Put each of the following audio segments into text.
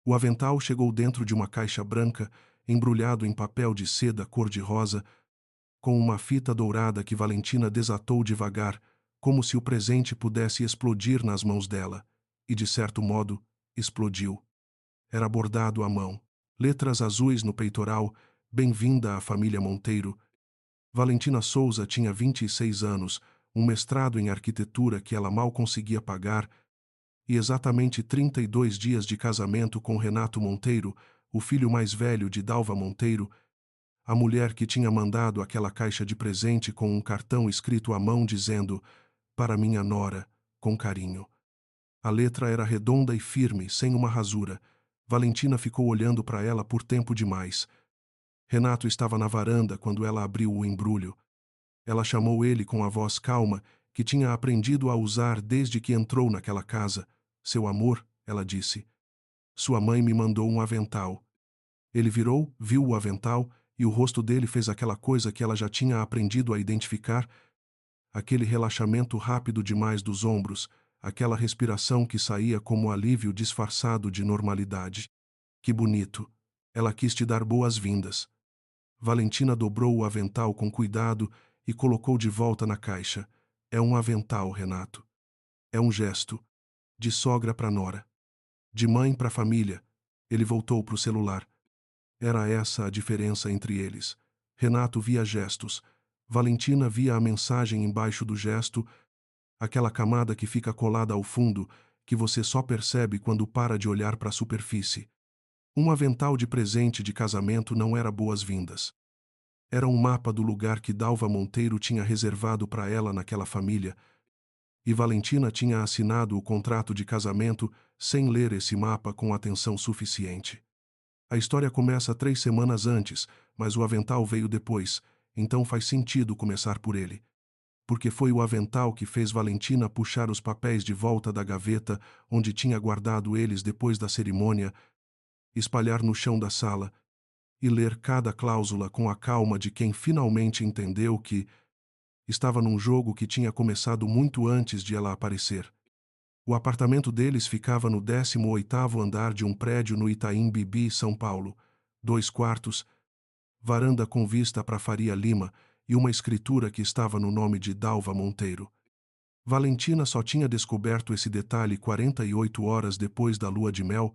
O avental chegou dentro de uma caixa branca, embrulhado em papel de seda cor-de-rosa, com uma fita dourada que Valentina desatou devagar, como se o presente pudesse explodir nas mãos dela. E, de certo modo, explodiu. Era bordado à mão. Letras azuis no peitoral, bem-vinda à família Monteiro. Valentina Souza tinha 26 anos, um mestrado em arquitetura que ela mal conseguia pagar, e exatamente 32 dias de casamento com Renato Monteiro, o filho mais velho de Dalva Monteiro, a mulher que tinha mandado aquela caixa de presente com um cartão escrito à mão dizendo «Para minha nora, com carinho». A letra era redonda e firme, sem uma rasura. Valentina ficou olhando para ela por tempo demais. Renato estava na varanda quando ela abriu o embrulho. Ela chamou ele com a voz calma, que tinha aprendido a usar desde que entrou naquela casa. Seu amor, ela disse. Sua mãe me mandou um avental. Ele virou, viu o avental, e o rosto dele fez aquela coisa que ela já tinha aprendido a identificar, aquele relaxamento rápido demais dos ombros, aquela respiração que saía como alívio disfarçado de normalidade. Que bonito! Ela quis te dar boas-vindas. Valentina dobrou o avental com cuidado e colocou de volta na caixa. É um avental, Renato. É um gesto. De sogra para nora. De mãe para família. Ele voltou para o celular. Era essa a diferença entre eles. Renato via gestos. Valentina via a mensagem embaixo do gesto, aquela camada que fica colada ao fundo, que você só percebe quando para de olhar para a superfície. Um avental de presente de casamento não era boas-vindas. Era um mapa do lugar que Dalva Monteiro tinha reservado para ela naquela família, e Valentina tinha assinado o contrato de casamento sem ler esse mapa com atenção suficiente. A história começa 3 semanas antes, mas o avental veio depois, então faz sentido começar por ele. Porque foi o avental que fez Valentina puxar os papéis de volta da gaveta onde tinha guardado eles depois da cerimônia, espalhar no chão da sala e ler cada cláusula com a calma de quem finalmente entendeu que estava num jogo que tinha começado muito antes de ela aparecer. O apartamento deles ficava no 18º andar de um prédio no Itaim Bibi, São Paulo. 2 quartos, varanda com vista para Faria Lima e uma escritura que estava no nome de Dalva Monteiro. Valentina só tinha descoberto esse detalhe 48 horas depois da lua de mel,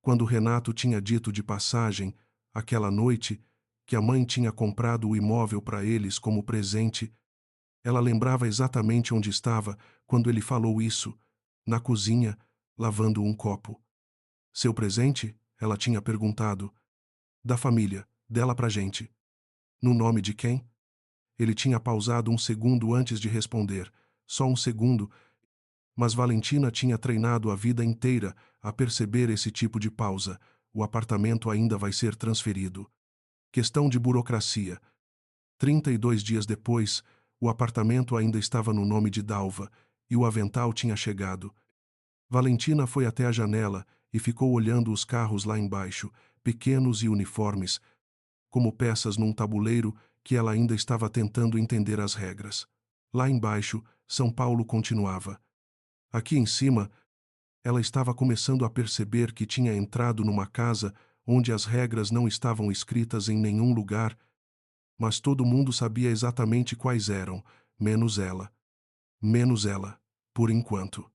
quando Renato tinha dito de passagem, aquela noite, que a mãe tinha comprado o imóvel para eles como presente. Ela lembrava exatamente onde estava quando ele falou isso, na cozinha, lavando um copo. Seu presente? Ela tinha perguntado. Da família, dela pra gente. No nome de quem? Ele tinha pausado um segundo antes de responder, só um segundo, mas Valentina tinha treinado a vida inteira a perceber esse tipo de pausa. O apartamento ainda vai ser transferido. Questão de burocracia. 32 dias depois, o apartamento ainda estava no nome de Dalva, e o avental tinha chegado. Valentina foi até a janela e ficou olhando os carros lá embaixo, pequenos e uniformes, como peças num tabuleiro que ela ainda estava tentando entender as regras. Lá embaixo, São Paulo continuava. Aqui em cima, ela estava começando a perceber que tinha entrado numa casa onde as regras não estavam escritas em nenhum lugar, mas todo mundo sabia exatamente quais eram, menos ela. Menos ela, por enquanto.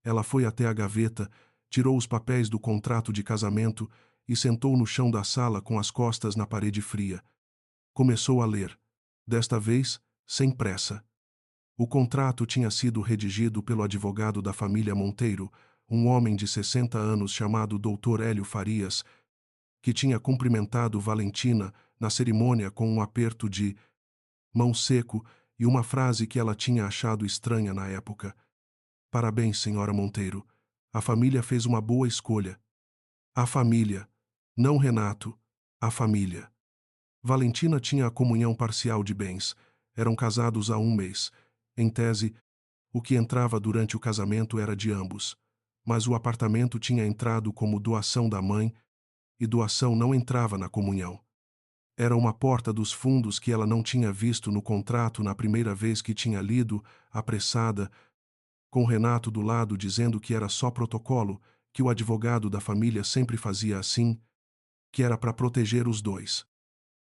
Ela foi até a gaveta, tirou os papéis do contrato de casamento e sentou no chão da sala com as costas na parede fria. Começou a ler. Desta vez, sem pressa. O contrato tinha sido redigido pelo advogado da família Monteiro, um homem de 60 anos chamado Dr. Hélio Farias, que tinha cumprimentado Valentina na cerimônia com um aperto de mão seco e uma frase que ela tinha achado estranha na época. Parabéns, senhora Monteiro. A família fez uma boa escolha. A família. Não Renato. A família. Valentina tinha a comunhão parcial de bens. Eram casados há 1 mês. Em tese, o que entrava durante o casamento era de ambos. Mas o apartamento tinha entrado como doação da mãe, e doação não entrava na comunhão. Era uma porta dos fundos que ela não tinha visto no contrato na primeira vez que tinha lido, apressada, com Renato do lado dizendo que era só protocolo, que o advogado da família sempre fazia assim, que era para proteger os dois.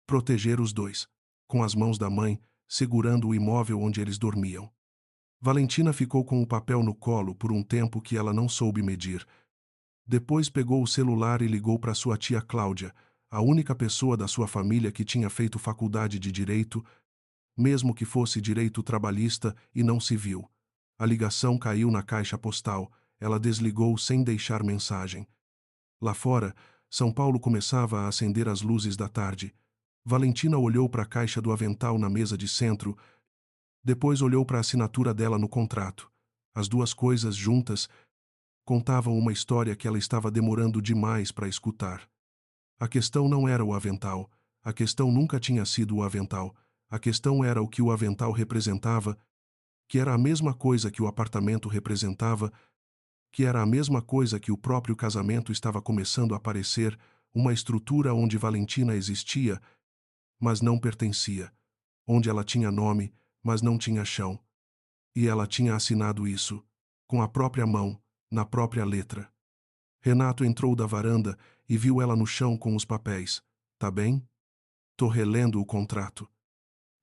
Proteger os dois, com as mãos da mãe, segurando o imóvel onde eles dormiam. Valentina ficou com o papel no colo por um tempo que ela não soube medir. Depois pegou o celular e ligou para sua tia Cláudia, a única pessoa da sua família que tinha feito faculdade de direito, mesmo que fosse direito trabalhista e não civil. A ligação caiu na caixa postal. Ela desligou sem deixar mensagem. Lá fora, São Paulo começava a acender as luzes da tarde. Valentina olhou para a caixa do avental na mesa de centro, depois olhou para a assinatura dela no contrato. As duas coisas juntas contavam uma história que ela estava demorando demais para escutar. A questão não era o avental. A questão nunca tinha sido o avental. A questão era o que o avental representava, que era a mesma coisa que o apartamento representava, que era a mesma coisa que o próprio casamento estava começando a parecer, uma estrutura onde Valentina existia, mas não pertencia, onde ela tinha nome, mas não tinha chão. E ela tinha assinado isso, com a própria mão, na própria letra. Renato entrou da varanda e viu ela no chão com os papéis. Tá bem? Tô relendo o contrato.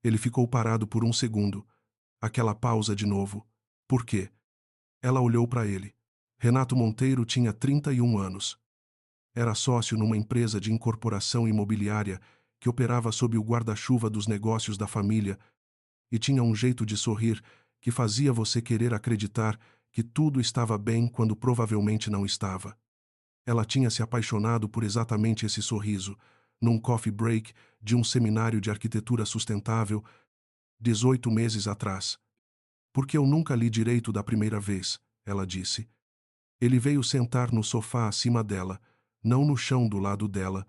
Ele ficou parado por um segundo. Aquela pausa de novo. Por quê? Ela olhou para ele. Renato Monteiro tinha 31 anos. Era sócio numa empresa de incorporação imobiliária que operava sob o guarda-chuva dos negócios da família e tinha um jeito de sorrir que fazia você querer acreditar que tudo estava bem quando provavelmente não estava. Ela tinha se apaixonado por exatamente esse sorriso, num coffee break de um seminário de arquitetura sustentável, 18 meses atrás. Porque eu nunca li direito da primeira vez, ela disse. Ele veio sentar no sofá acima dela, não no chão do lado dela,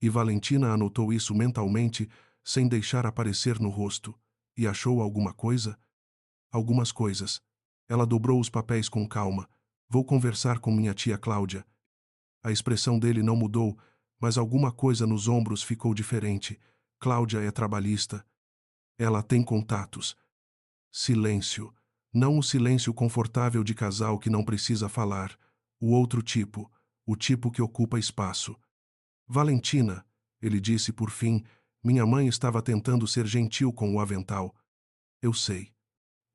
e Valentina anotou isso mentalmente, sem deixar aparecer no rosto. E achou alguma coisa? Algumas coisas. Ela dobrou os papéis com calma. Vou conversar com minha tia Cláudia. A expressão dele não mudou, mas alguma coisa nos ombros ficou diferente. Cláudia é trabalhista. Ela tem contatos. Silêncio. Não o silêncio confortável de casal que não precisa falar. O outro tipo. O tipo que ocupa espaço. Valentina, ele disse por fim, minha mãe estava tentando ser gentil com o avental. Eu sei.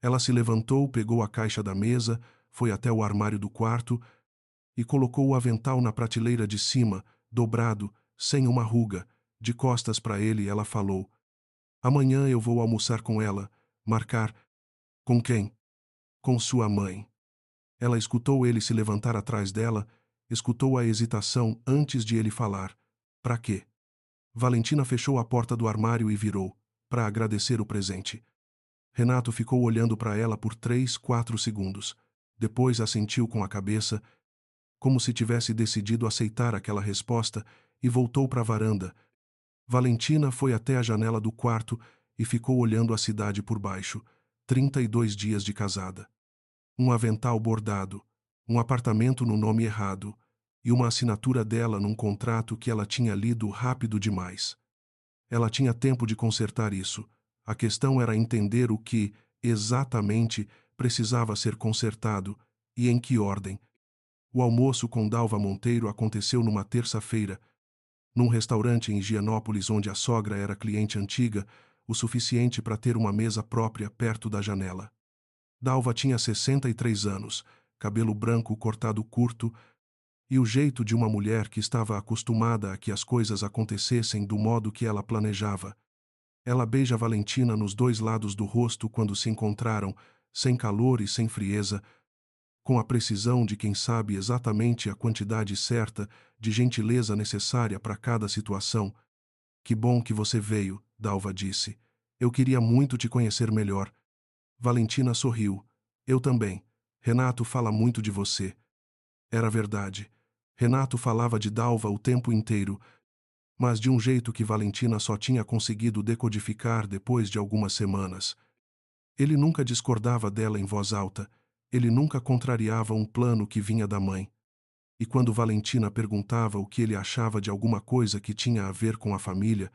Ela se levantou, pegou a caixa da mesa, foi até o armário do quarto e colocou o avental na prateleira de cima, dobrado, sem uma ruga. De costas para ele, ela falou: Amanhã eu vou almoçar com ela. Marcar. Com quem? Com sua mãe. Ela escutou ele se levantar atrás dela, escutou a hesitação antes de ele falar. Para quê? Valentina fechou a porta do armário e virou, para agradecer o presente. Renato ficou olhando para ela por 3, 4 segundos. Depois assentiu com a cabeça, como se tivesse decidido aceitar aquela resposta, e voltou para a varanda. Valentina foi até a janela do quarto e ficou olhando a cidade por baixo. 32 dias de casada. Um avental bordado, um apartamento no nome errado e uma assinatura dela num contrato que ela tinha lido rápido demais. Ela tinha tempo de consertar isso. A questão era entender o que, exatamente, precisava ser consertado e em que ordem. O almoço com Dalva Monteiro aconteceu numa terça-feira, num restaurante em Higienópolis onde a sogra era cliente antiga, o suficiente para ter uma mesa própria perto da janela. Dalva tinha 63 anos, cabelo branco cortado curto e o jeito de uma mulher que estava acostumada a que as coisas acontecessem do modo que ela planejava. Ela beija Valentina nos dois lados do rosto quando se encontraram, sem calor e sem frieza, com a precisão de quem sabe exatamente a quantidade certa de gentileza necessária para cada situação. Que bom que você veio, Dalva disse. Eu queria muito te conhecer melhor. Valentina sorriu. Eu também. Renato fala muito de você. Era verdade. Renato falava de Dalva o tempo inteiro, mas de um jeito que Valentina só tinha conseguido decodificar depois de algumas semanas. Ele nunca discordava dela em voz alta, ele nunca contrariava um plano que vinha da mãe. E quando Valentina perguntava o que ele achava de alguma coisa que tinha a ver com a família,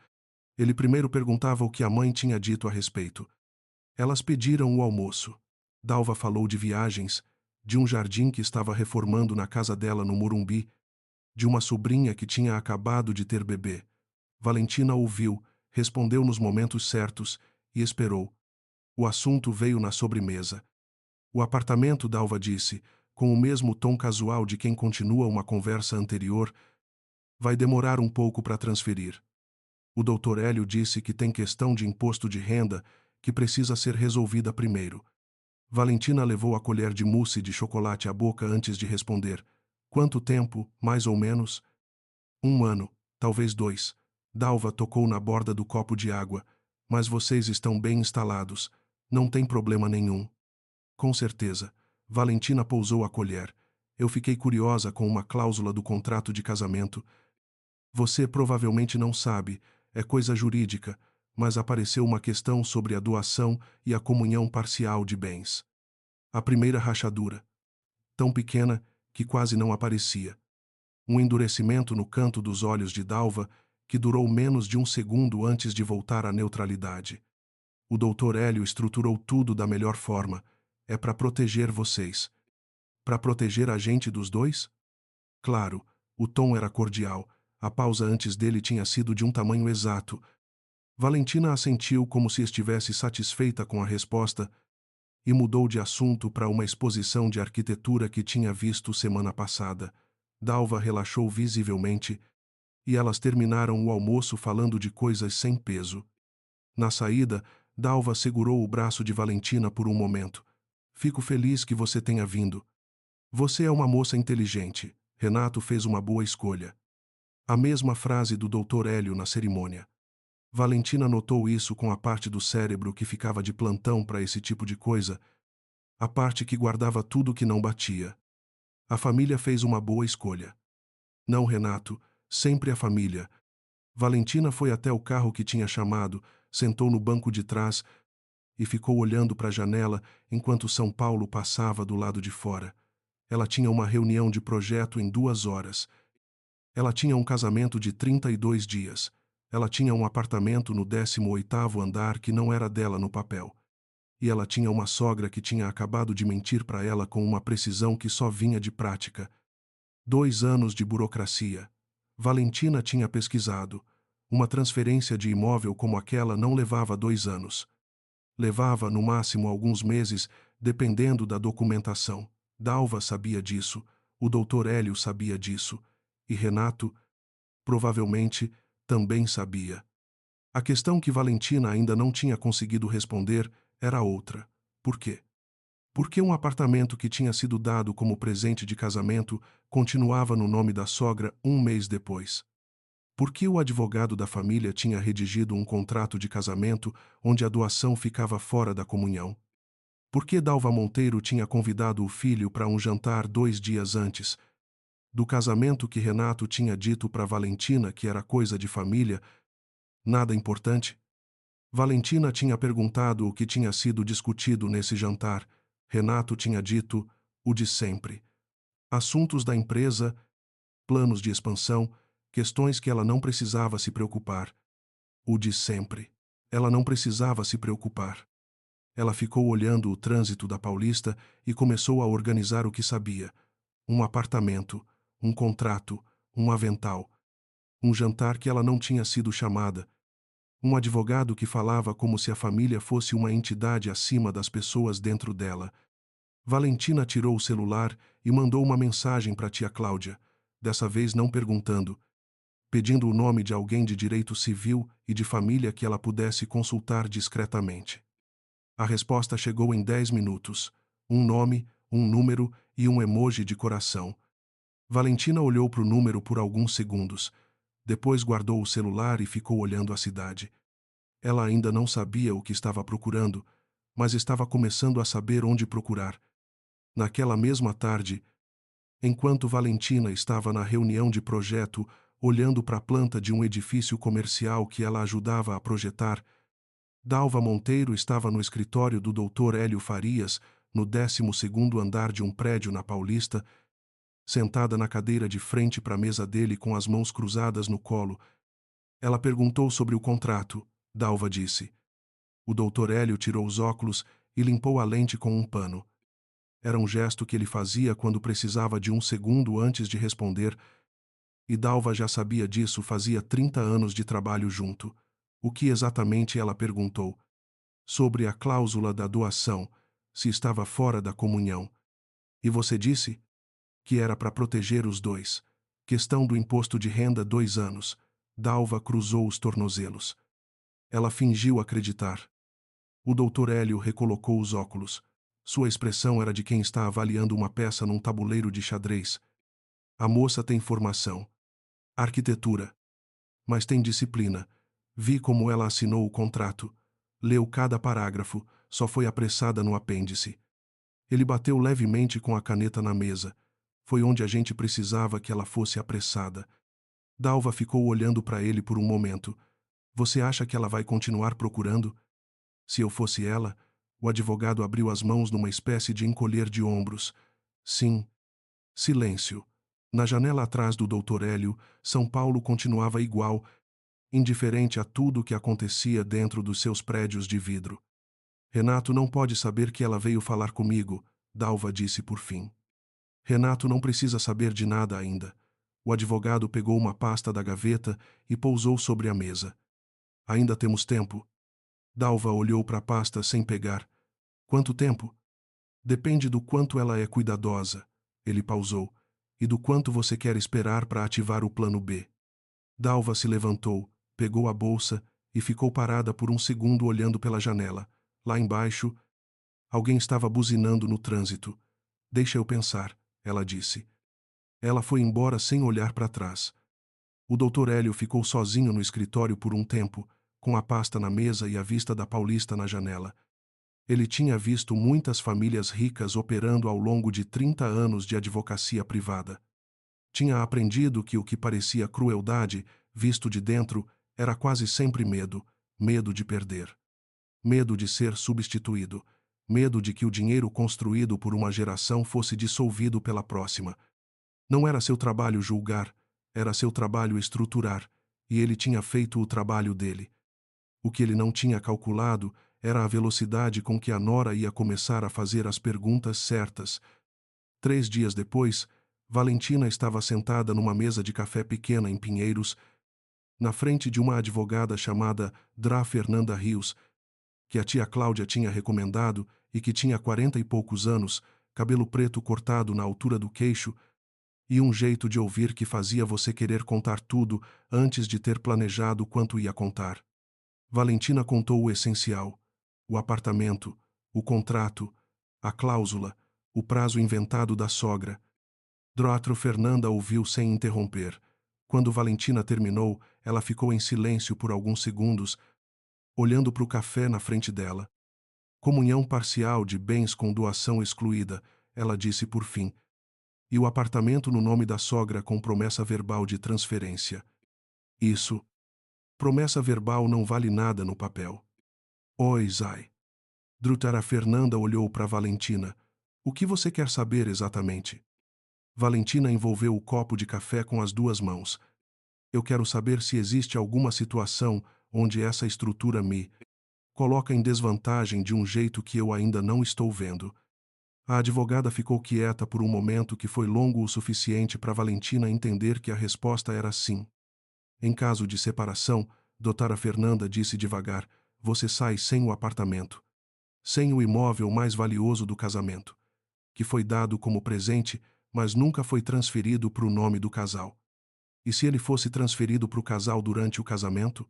ele primeiro perguntava o que a mãe tinha dito a respeito. Elas pediram o almoço. Dalva falou de viagens, de um jardim que estava reformando na casa dela no Morumbi, de uma sobrinha que tinha acabado de ter bebê. Valentina ouviu, respondeu nos momentos certos e esperou. O assunto veio na sobremesa. O apartamento, Dalva disse, com o mesmo tom casual de quem continua uma conversa anterior, vai demorar um pouco para transferir. O Dr. Hélio disse que tem questão de imposto de renda que precisa ser resolvida primeiro. Valentina levou a colher de mousse de chocolate à boca antes de responder. Quanto tempo, mais ou menos? 1 ano, talvez 2. Dalva tocou na borda do copo de água. Mas vocês estão bem instalados. Não tem problema nenhum. Com certeza. Valentina pousou a colher. Eu fiquei curiosa com uma cláusula do contrato de casamento. Você provavelmente não sabe, é coisa jurídica, mas apareceu uma questão sobre a doação e a comunhão parcial de bens. A primeira rachadura, tão pequena que quase não aparecia. Um endurecimento no canto dos olhos de Dalva que durou menos de um segundo antes de voltar à neutralidade. O Dr. Hélio estruturou tudo da melhor forma. É para proteger vocês. Para proteger a gente dos dois? Claro, o tom era cordial. A pausa antes dele tinha sido de um tamanho exato. Valentina assentiu como se estivesse satisfeita com a resposta e mudou de assunto para uma exposição de arquitetura que tinha visto semana passada. Dalva relaxou visivelmente e elas terminaram o almoço falando de coisas sem peso. Na saída, Dalva segurou o braço de Valentina por um momento. Fico feliz que você tenha vindo. Você é uma moça inteligente. Renato fez uma boa escolha. A mesma frase do Dr. Hélio na cerimônia. Valentina notou isso com a parte do cérebro que ficava de plantão para esse tipo de coisa, a parte que guardava tudo que não batia. A família fez uma boa escolha. Não, Renato, sempre a família. Valentina foi até o carro que tinha chamado, sentou no banco de trás e ficou olhando para a janela enquanto São Paulo passava do lado de fora. Ela tinha uma reunião de projeto em 2 horas. Ela tinha um casamento de 32 dias. Ela tinha um apartamento no 18º andar que não era dela no papel. E ela tinha uma sogra que tinha acabado de mentir para ela com uma precisão que só vinha de prática. 2 anos de burocracia. Valentina tinha pesquisado. Uma transferência de imóvel como aquela não levava 2 anos. Levava, no máximo, alguns meses, dependendo da documentação. Dalva sabia disso, o Dr. Hélio sabia disso, e Renato, provavelmente, também sabia. A questão que Valentina ainda não tinha conseguido responder era outra. Por quê? Por que um apartamento que tinha sido dado como presente de casamento continuava no nome da sogra um mês depois? Por que o advogado da família tinha redigido um contrato de casamento onde a doação ficava fora da comunhão? Por que Dalva Monteiro tinha convidado o filho para um jantar 2 dias antes? Do casamento que Renato tinha dito para Valentina que era coisa de família, nada importante? Valentina tinha perguntado o que tinha sido discutido nesse jantar. Renato tinha dito o de sempre. Assuntos da empresa, planos de expansão, questões que ela não precisava se preocupar. O de sempre. Ela não precisava se preocupar. Ela ficou olhando o trânsito da Paulista e começou a organizar o que sabia. Um apartamento, um contrato, um avental. Um jantar que ela não tinha sido chamada. Um advogado que falava como se a família fosse uma entidade acima das pessoas dentro dela. Valentina tirou o celular e mandou uma mensagem para tia Cláudia, dessa vez não perguntando, pedindo o nome de alguém de direito civil e de família que ela pudesse consultar discretamente. A resposta chegou em 10 minutos. Um nome, um número e um emoji de coração. Valentina olhou para o número por alguns segundos. Depois guardou o celular e ficou olhando a cidade. Ela ainda não sabia o que estava procurando, mas estava começando a saber onde procurar. Naquela mesma tarde, enquanto Valentina estava na reunião de projeto, olhando para a planta de um edifício comercial que ela ajudava a projetar, Dalva Monteiro estava no escritório do Dr. Hélio Farias, no 12º andar de um prédio na Paulista, sentada na cadeira de frente para a mesa dele com as mãos cruzadas no colo. Ela perguntou sobre o contrato. Dalva disse. O Dr. Hélio tirou os óculos e limpou a lente com um pano. Era um gesto que ele fazia quando precisava de um segundo antes de responder, e Dalva já sabia disso fazia 30 anos de trabalho junto. O que exatamente ela perguntou? Sobre a cláusula da doação, se estava fora da comunhão. E você disse? Que era para proteger os dois. Questão do imposto de renda 2 anos. Dalva cruzou os tornozelos. Ela fingiu acreditar. O doutor Hélio recolocou os óculos. Sua expressão era de quem está avaliando uma peça num tabuleiro de xadrez. A moça tem formação. Arquitetura. Mas tem disciplina. Vi como ela assinou o contrato. Leu cada parágrafo, só foi apressada no apêndice. Ele bateu levemente com a caneta na mesa. Foi onde a gente precisava que ela fosse apressada. Dalva ficou olhando para ele por um momento. Você acha que ela vai continuar procurando? Se eu fosse ela, o advogado abriu as mãos numa espécie de encolher de ombros. Sim. Silêncio. Na janela atrás do Dr. Hélio, São Paulo continuava igual, indiferente a tudo o que acontecia dentro dos seus prédios de vidro. Renato não pode saber que ela veio falar comigo, Dalva disse por fim. Renato não precisa saber de nada ainda. O advogado pegou uma pasta da gaveta e pousou sobre a mesa. Ainda temos tempo. Dalva olhou para a pasta sem pegar. Quanto tempo? Depende do quanto ela é cuidadosa. Ele pausou. E do quanto você quer esperar para ativar o plano B. Dalva se levantou, pegou a bolsa e ficou parada por um segundo olhando pela janela. Lá embaixo, alguém estava buzinando no trânsito. Deixa eu pensar, ela disse. Ela foi embora sem olhar para trás. O Dr. Hélio ficou sozinho no escritório por um tempo, com a pasta na mesa e a vista da Paulista na janela. Ele tinha visto muitas famílias ricas operando ao longo de 30 anos de advocacia privada. Tinha aprendido que o que parecia crueldade, visto de dentro, era quase sempre medo, medo de perder. Medo de ser substituído, medo de que o dinheiro construído por uma geração fosse dissolvido pela próxima. Não era seu trabalho julgar, era seu trabalho estruturar, e ele tinha feito o trabalho dele. O que ele não tinha calculado era a velocidade com que a nora ia começar a fazer as perguntas certas. 3 dias depois, Valentina estava sentada numa mesa de café pequena em Pinheiros, na frente de uma advogada chamada Dra. Fernanda Rios, que a tia Cláudia tinha recomendado e que tinha 40 e poucos anos, cabelo preto cortado na altura do queixo e um jeito de ouvir que fazia você querer contar tudo antes de ter planejado quanto ia contar. Valentina contou o essencial: o apartamento, o contrato, a cláusula, o prazo inventado da sogra. Dra. Fernanda ouviu sem interromper. Quando Valentina terminou, ela ficou em silêncio por alguns segundos, olhando para o café na frente dela. Comunhão parcial de bens com doação excluída, ela disse por fim. E o apartamento no nome da sogra com promessa verbal de transferência. Isso. Promessa verbal não vale nada no papel. Oi, Zai. Drutara Fernanda olhou para Valentina. O que você quer saber exatamente? Valentina envolveu o copo de café com as duas mãos. Eu quero saber se existe alguma situação onde essa estrutura me coloca em desvantagem de um jeito que eu ainda não estou vendo. A advogada ficou quieta por um momento que foi longo o suficiente para Valentina entender que a resposta era sim. Em caso de separação, Dra. Fernanda disse devagar, você sai sem o apartamento. Sem o imóvel mais valioso do casamento, que foi dado como presente, mas nunca foi transferido para o nome do casal. E se ele fosse transferido para o casal durante o casamento?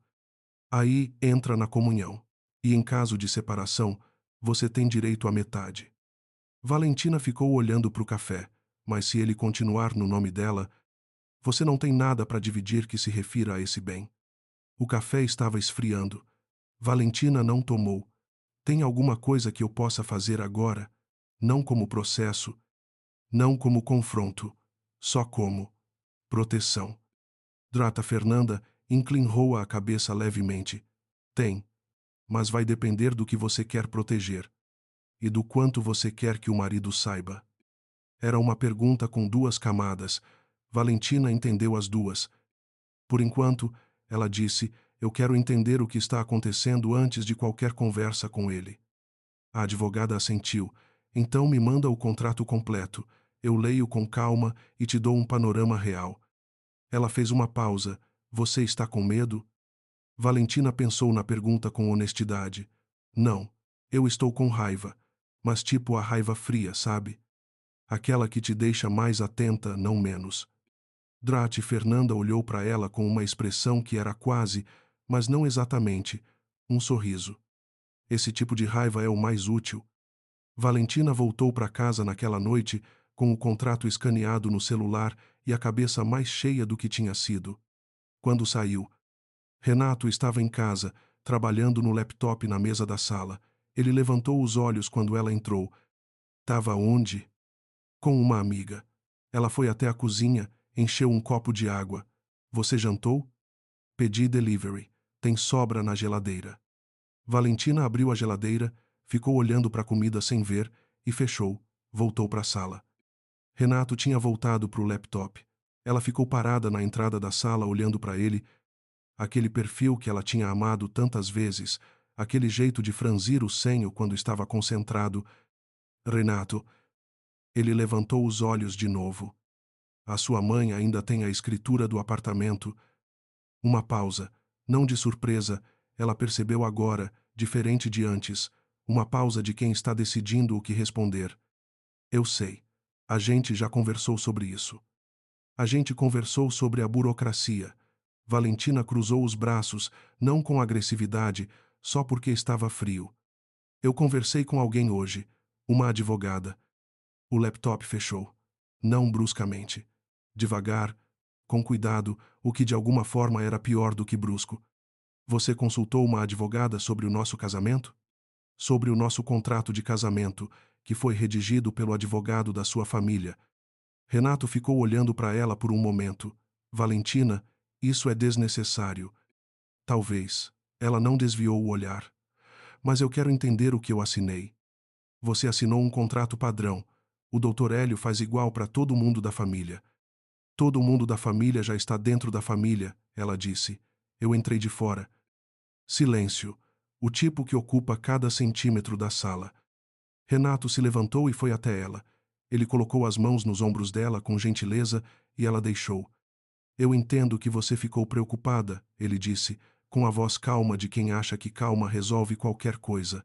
Aí entra na comunhão. E em caso de separação, você tem direito à metade. Valentina ficou olhando para o café, mas se ele continuar no nome dela, você não tem nada para dividir que se refira a esse bem. O café estava esfriando. Valentina não tomou. Tem alguma coisa que eu possa fazer agora? Não como processo, não como confronto, só como proteção. Drata Fernanda inclinou a cabeça levemente. Tem, mas vai depender do que você quer proteger e do quanto você quer que o marido saiba. Era uma pergunta com duas camadas. Valentina entendeu as duas. Por enquanto, ela disse, eu quero entender o que está acontecendo antes de qualquer conversa com ele. A advogada assentiu. Então me manda o contrato completo. Eu leio com calma e te dou um panorama real. Ela fez uma pausa. Você está com medo? Valentina pensou na pergunta com honestidade. Não. Eu estou com raiva. Mas tipo a raiva fria, sabe? Aquela que te deixa mais atenta, não menos. Drat Fernanda olhou para ela com uma expressão que era quase, mas não exatamente, um sorriso. Esse tipo de raiva é o mais útil. Valentina voltou para casa naquela noite, com o contrato escaneado no celular e a cabeça mais cheia do que tinha sido. Quando saiu, Renato estava em casa, trabalhando no laptop na mesa da sala. Ele levantou os olhos quando ela entrou. Estava onde? Com uma amiga. Ela foi até a cozinha, encheu um copo de água. Você jantou? Pedi delivery. Tem sobra na geladeira. Valentina abriu a geladeira, ficou olhando para a comida sem ver e fechou. Voltou para a sala. Renato tinha voltado para o laptop. Ela ficou parada na entrada da sala olhando para ele, aquele perfil que ela tinha amado tantas vezes, aquele jeito de franzir o senho quando estava concentrado. Renato. Ele levantou os olhos de novo. A sua mãe ainda tem a escritura do apartamento. Uma pausa. Não de surpresa, ela percebeu agora, diferente de antes, uma pausa de quem está decidindo o que responder. Eu sei. A gente já conversou sobre isso. A gente conversou sobre a burocracia. Valentina cruzou os braços, não com agressividade, só porque estava frio. Eu conversei com alguém hoje, uma advogada. O laptop fechou. Não bruscamente. Devagar, com cuidado, o que de alguma forma era pior do que brusco. Você consultou uma advogada sobre o nosso casamento? Sobre o nosso contrato de casamento, que foi redigido pelo advogado da sua família. Renato ficou olhando para ela por um momento. Valentina, isso é desnecessário. Talvez. Ela não desviou o olhar. Mas eu quero entender o que eu assinei. Você assinou um contrato padrão. O Dr. Hélio faz igual para todo mundo da família. Todo mundo da família já está dentro da família, ela disse. Eu entrei de fora. Silêncio. O tipo que ocupa cada centímetro da sala. Renato se levantou e foi até ela. Ele colocou as mãos nos ombros dela com gentileza e ela deixou. Eu entendo que você ficou preocupada, ele disse, com a voz calma de quem acha que calma resolve qualquer coisa.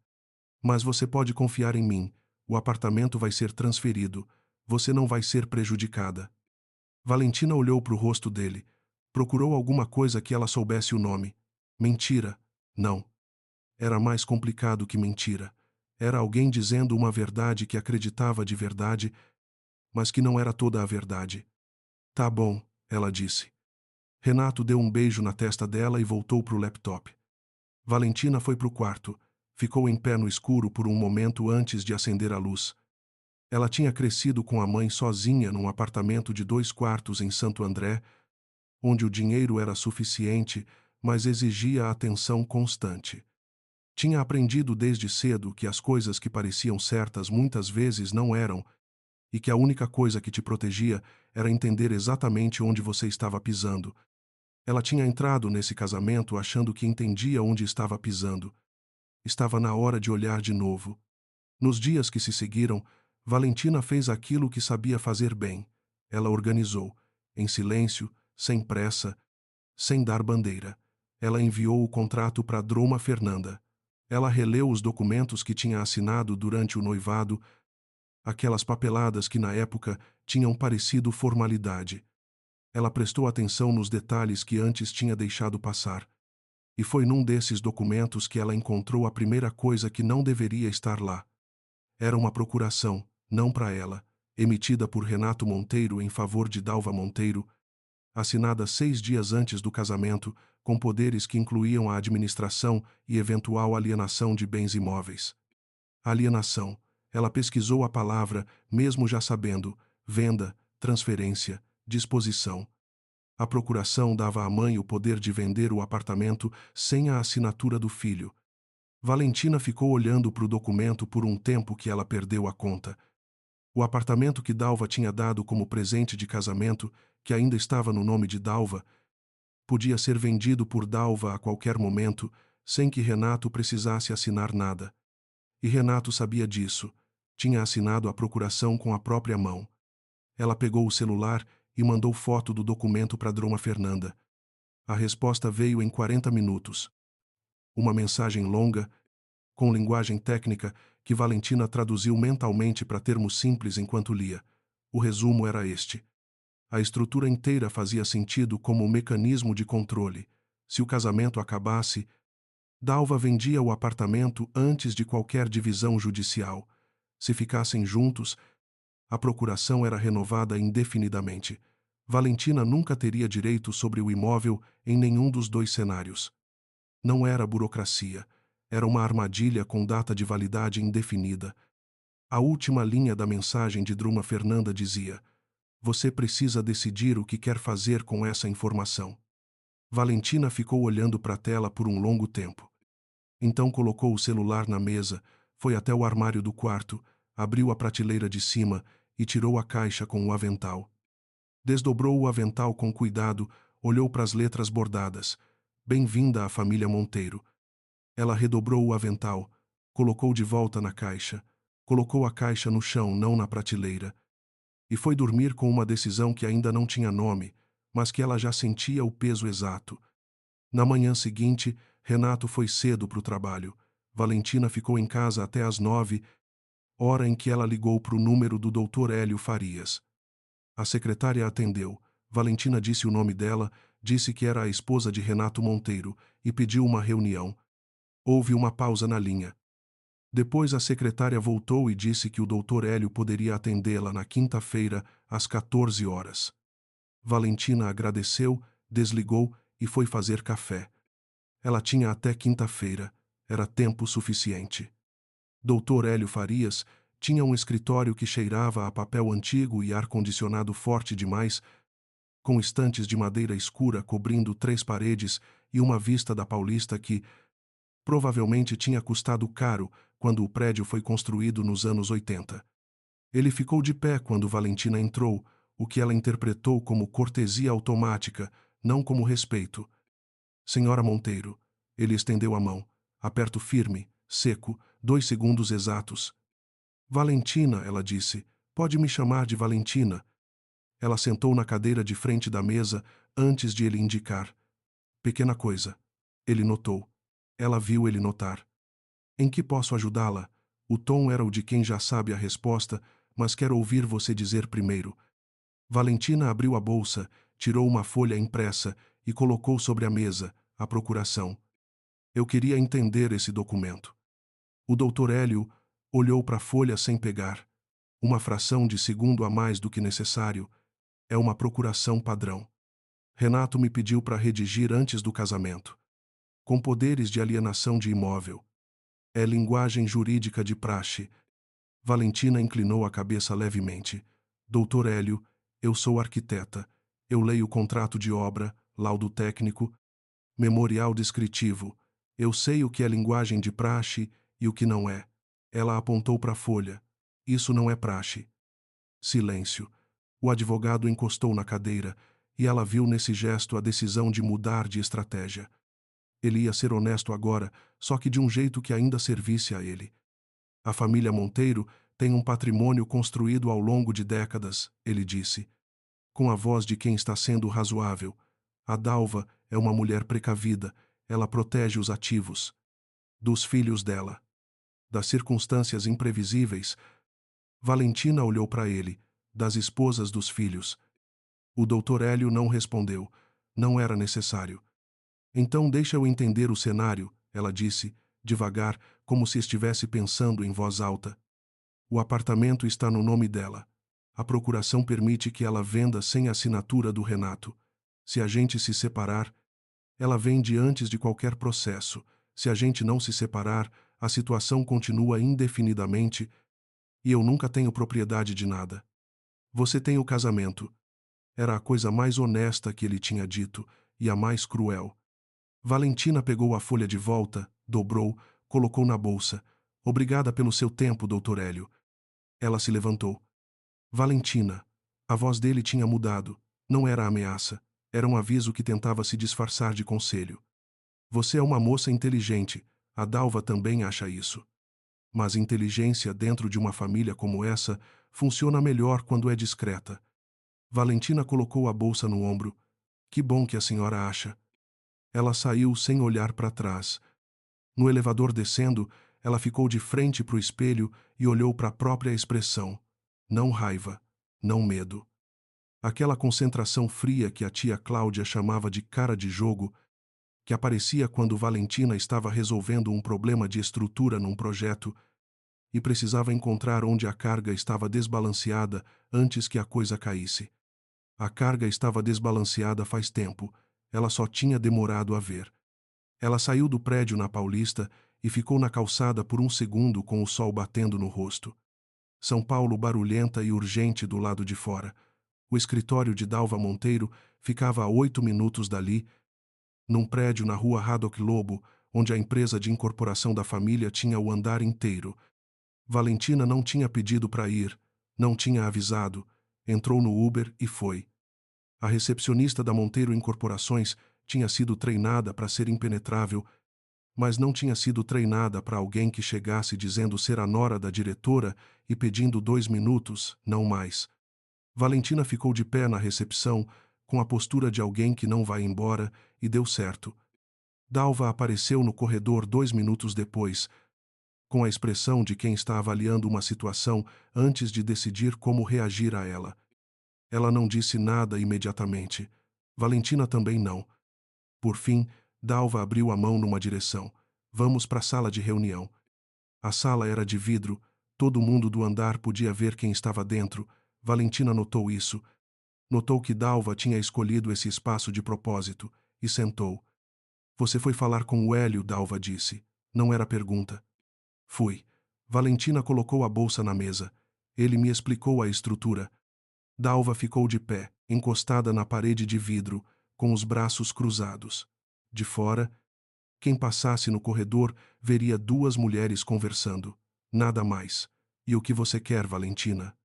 Mas você pode confiar em mim. O apartamento vai ser transferido. Você não vai ser prejudicada. Valentina olhou para o rosto dele. Procurou alguma coisa que ela soubesse o nome. Mentira. Não. Era mais complicado que mentira. Era alguém dizendo uma verdade que acreditava de verdade, mas que não era toda a verdade. Tá bom, ela disse. Renato deu um beijo na testa dela e voltou para o laptop. Valentina foi para o quarto. Ficou em pé no escuro por um momento antes de acender a luz. Ela tinha crescido com a mãe sozinha num apartamento de 2 quartos em Santo André, onde o dinheiro era suficiente, mas exigia atenção constante. Tinha aprendido desde cedo que as coisas que pareciam certas muitas vezes não eram, e que a única coisa que te protegia era entender exatamente onde você estava pisando. Ela tinha entrado nesse casamento achando que entendia onde estava pisando. Estava na hora de olhar de novo. Nos dias que se seguiram, Valentina fez aquilo que sabia fazer bem. Ela organizou, em silêncio, sem pressa, sem dar bandeira. Ela enviou o contrato para Droma Fernanda. Ela releu os documentos que tinha assinado durante o noivado, aquelas papeladas que na época tinham parecido formalidade. Ela prestou atenção nos detalhes que antes tinha deixado passar. E foi num desses documentos que ela encontrou a primeira coisa que não deveria estar lá. Era uma procuração, não para ela, emitida por Renato Monteiro em favor de Dalva Monteiro, assinada 6 dias antes do casamento, com poderes que incluíam a administração e eventual alienação de bens imóveis. Alienação. Ela pesquisou a palavra, mesmo já sabendo, venda, transferência, disposição. A procuração dava à mãe o poder de vender o apartamento sem a assinatura do filho. Valentina ficou olhando para o documento por um tempo que ela perdeu a conta. O apartamento que Dalva tinha dado como presente de casamento, que ainda estava no nome de Dalva, podia ser vendido por Dalva a qualquer momento, sem que Renato precisasse assinar nada. E Renato sabia disso. Tinha assinado a procuração com a própria mão. Ela pegou o celular e mandou foto do documento para Droma Fernanda. A resposta veio em 40 minutos. Uma mensagem longa, com linguagem técnica, que Valentina traduziu mentalmente para termos simples enquanto lia. O resumo era este. A estrutura inteira fazia sentido como um mecanismo de controle. Se o casamento acabasse, Dalva vendia o apartamento antes de qualquer divisão judicial. Se ficassem juntos, a procuração era renovada indefinidamente. Valentina nunca teria direito sobre o imóvel em nenhum dos dois cenários. Não era burocracia. Era uma armadilha com data de validade indefinida. A última linha da mensagem de Druma Fernanda dizia: "Você precisa decidir o que quer fazer com essa informação." Valentina ficou olhando para a tela por um longo tempo. Então colocou o celular na mesa, foi até o armário do quarto, abriu a prateleira de cima e tirou a caixa com o avental. Desdobrou o avental com cuidado, olhou para as letras bordadas. "Bem-vinda à família Monteiro." Ela redobrou o avental, colocou de volta na caixa, colocou a caixa no chão, não na prateleira, e foi dormir com uma decisão que ainda não tinha nome, mas que ela já sentia o peso exato. Na manhã seguinte, Renato foi cedo para o trabalho. Valentina ficou em casa até às 9, hora em que ela ligou para o número do Dr. Hélio Farias. A secretária atendeu. Valentina disse o nome dela, disse que era a esposa de Renato Monteiro e pediu uma reunião. Houve uma pausa na linha. Depois a secretária voltou e disse que o Dr. Hélio poderia atendê-la na quinta-feira, às 14 horas. Valentina agradeceu, desligou e foi fazer café. Ela tinha até quinta-feira. Era tempo suficiente. Dr. Hélio Farias tinha um escritório que cheirava a papel antigo e ar-condicionado forte demais, com estantes de madeira escura cobrindo 3 paredes e uma vista da Paulista que, provavelmente, tinha custado caro quando o prédio foi construído nos anos 80. Ele ficou de pé quando Valentina entrou, o que ela interpretou como cortesia automática, não como respeito. "Senhora Monteiro." Ele estendeu a mão. Aperto firme, seco, 2 segundos exatos. "Valentina," ela disse. "Pode me chamar de Valentina." Ela sentou na cadeira de frente da mesa antes de ele indicar. "Pequena coisa." Ele notou. Ela viu ele notar. "Em que posso ajudá-la?" O tom era o de quem já sabe a resposta, mas quer ouvir você dizer primeiro. Valentina abriu a bolsa, tirou uma folha impressa e colocou sobre a mesa, a procuração. "Eu queria entender esse documento." O Dr. Hélio olhou para a folha sem pegar. Uma fração de segundo a mais do que necessário. "É uma procuração padrão. Renato me pediu para redigir antes do casamento. Com poderes de alienação de imóvel. É linguagem jurídica de praxe." Valentina inclinou a cabeça levemente. "Dr. Hélio, eu sou arquiteta. Eu leio contrato de obra, laudo técnico, memorial descritivo. Eu sei o que é linguagem de praxe e o que não é." Ela apontou para a folha. "Isso não é praxe." Silêncio. O advogado encostou na cadeira e ela viu nesse gesto a decisão de mudar de estratégia. Ele ia ser honesto agora, só que de um jeito que ainda servisse a ele. "A família Monteiro tem um patrimônio construído ao longo de décadas," ele disse, com a voz de quem está sendo razoável. "A Dalva é uma mulher precavida. Ela protege os ativos. Dos filhos dela. Das circunstâncias imprevisíveis." Valentina olhou para ele. "Das esposas dos filhos." O Dr. Hélio não respondeu. Não era necessário. "Então deixa eu entender o cenário," ela disse, devagar, como se estivesse pensando em voz alta. "O apartamento está no nome dela. A procuração permite que ela venda sem a assinatura do Renato. Se a gente se separar, ela vende antes de qualquer processo. Se a gente não se separar, a situação continua indefinidamente e eu nunca tenho propriedade de nada. Você tem o casamento." Era a coisa mais honesta que ele tinha dito e a mais cruel. Valentina pegou a folha de volta, dobrou, colocou na bolsa. "Obrigada pelo seu tempo, Dr. Hélio." Ela se levantou. "Valentina." A voz dele tinha mudado. Não era ameaça. Era um aviso que tentava se disfarçar de conselho. "Você é uma moça inteligente. A Dalva também acha isso." Mas inteligência dentro de uma família como essa funciona melhor quando é discreta. Valentina colocou a bolsa no ombro. Que bom que a senhora acha. Ela saiu sem olhar para trás. No elevador descendo, ela ficou de frente para o espelho e olhou para a própria expressão. Não raiva, não medo. Aquela concentração fria que a tia Cláudia chamava de cara de jogo, que aparecia quando Valentina estava resolvendo um problema de estrutura num projeto e precisava encontrar onde a carga estava desbalanceada antes que a coisa caísse. A carga estava desbalanceada faz tempo, ela só tinha demorado a ver. Ela saiu do prédio na Paulista e ficou na calçada por um segundo com o sol batendo no rosto. São Paulo barulhenta e urgente do lado de fora. O escritório de Dalva Monteiro ficava a 8 minutos dali, num prédio na rua Haddock Lobo, onde a empresa de incorporação da família tinha o andar inteiro. Valentina não tinha pedido para ir, não tinha avisado, entrou no Uber e foi. A recepcionista da Monteiro Incorporações tinha sido treinada para ser impenetrável, mas não tinha sido treinada para alguém que chegasse dizendo ser a nora da diretora e pedindo 2 minutos, não mais. Valentina ficou de pé na recepção, com a postura de alguém que não vai embora, e deu certo. Dalva apareceu no corredor 2 minutos depois, com a expressão de quem está avaliando uma situação antes de decidir como reagir a ela. Ela não disse nada imediatamente. Valentina também não. Por fim, Dalva abriu a mão numa direção. Vamos para a sala de reunião. A sala era de vidro, todo mundo do andar podia ver quem estava dentro. Valentina notou isso. Notou que Dalva tinha escolhido esse espaço de propósito, e sentou. Você foi falar com o Hélio, Dalva disse. Não era pergunta. Fui. Valentina colocou a bolsa na mesa. Ele me explicou a estrutura. Dalva ficou de pé, encostada na parede de vidro, com os braços cruzados. De fora, quem passasse no corredor veria duas mulheres conversando. Nada mais. E o que você quer, Valentina?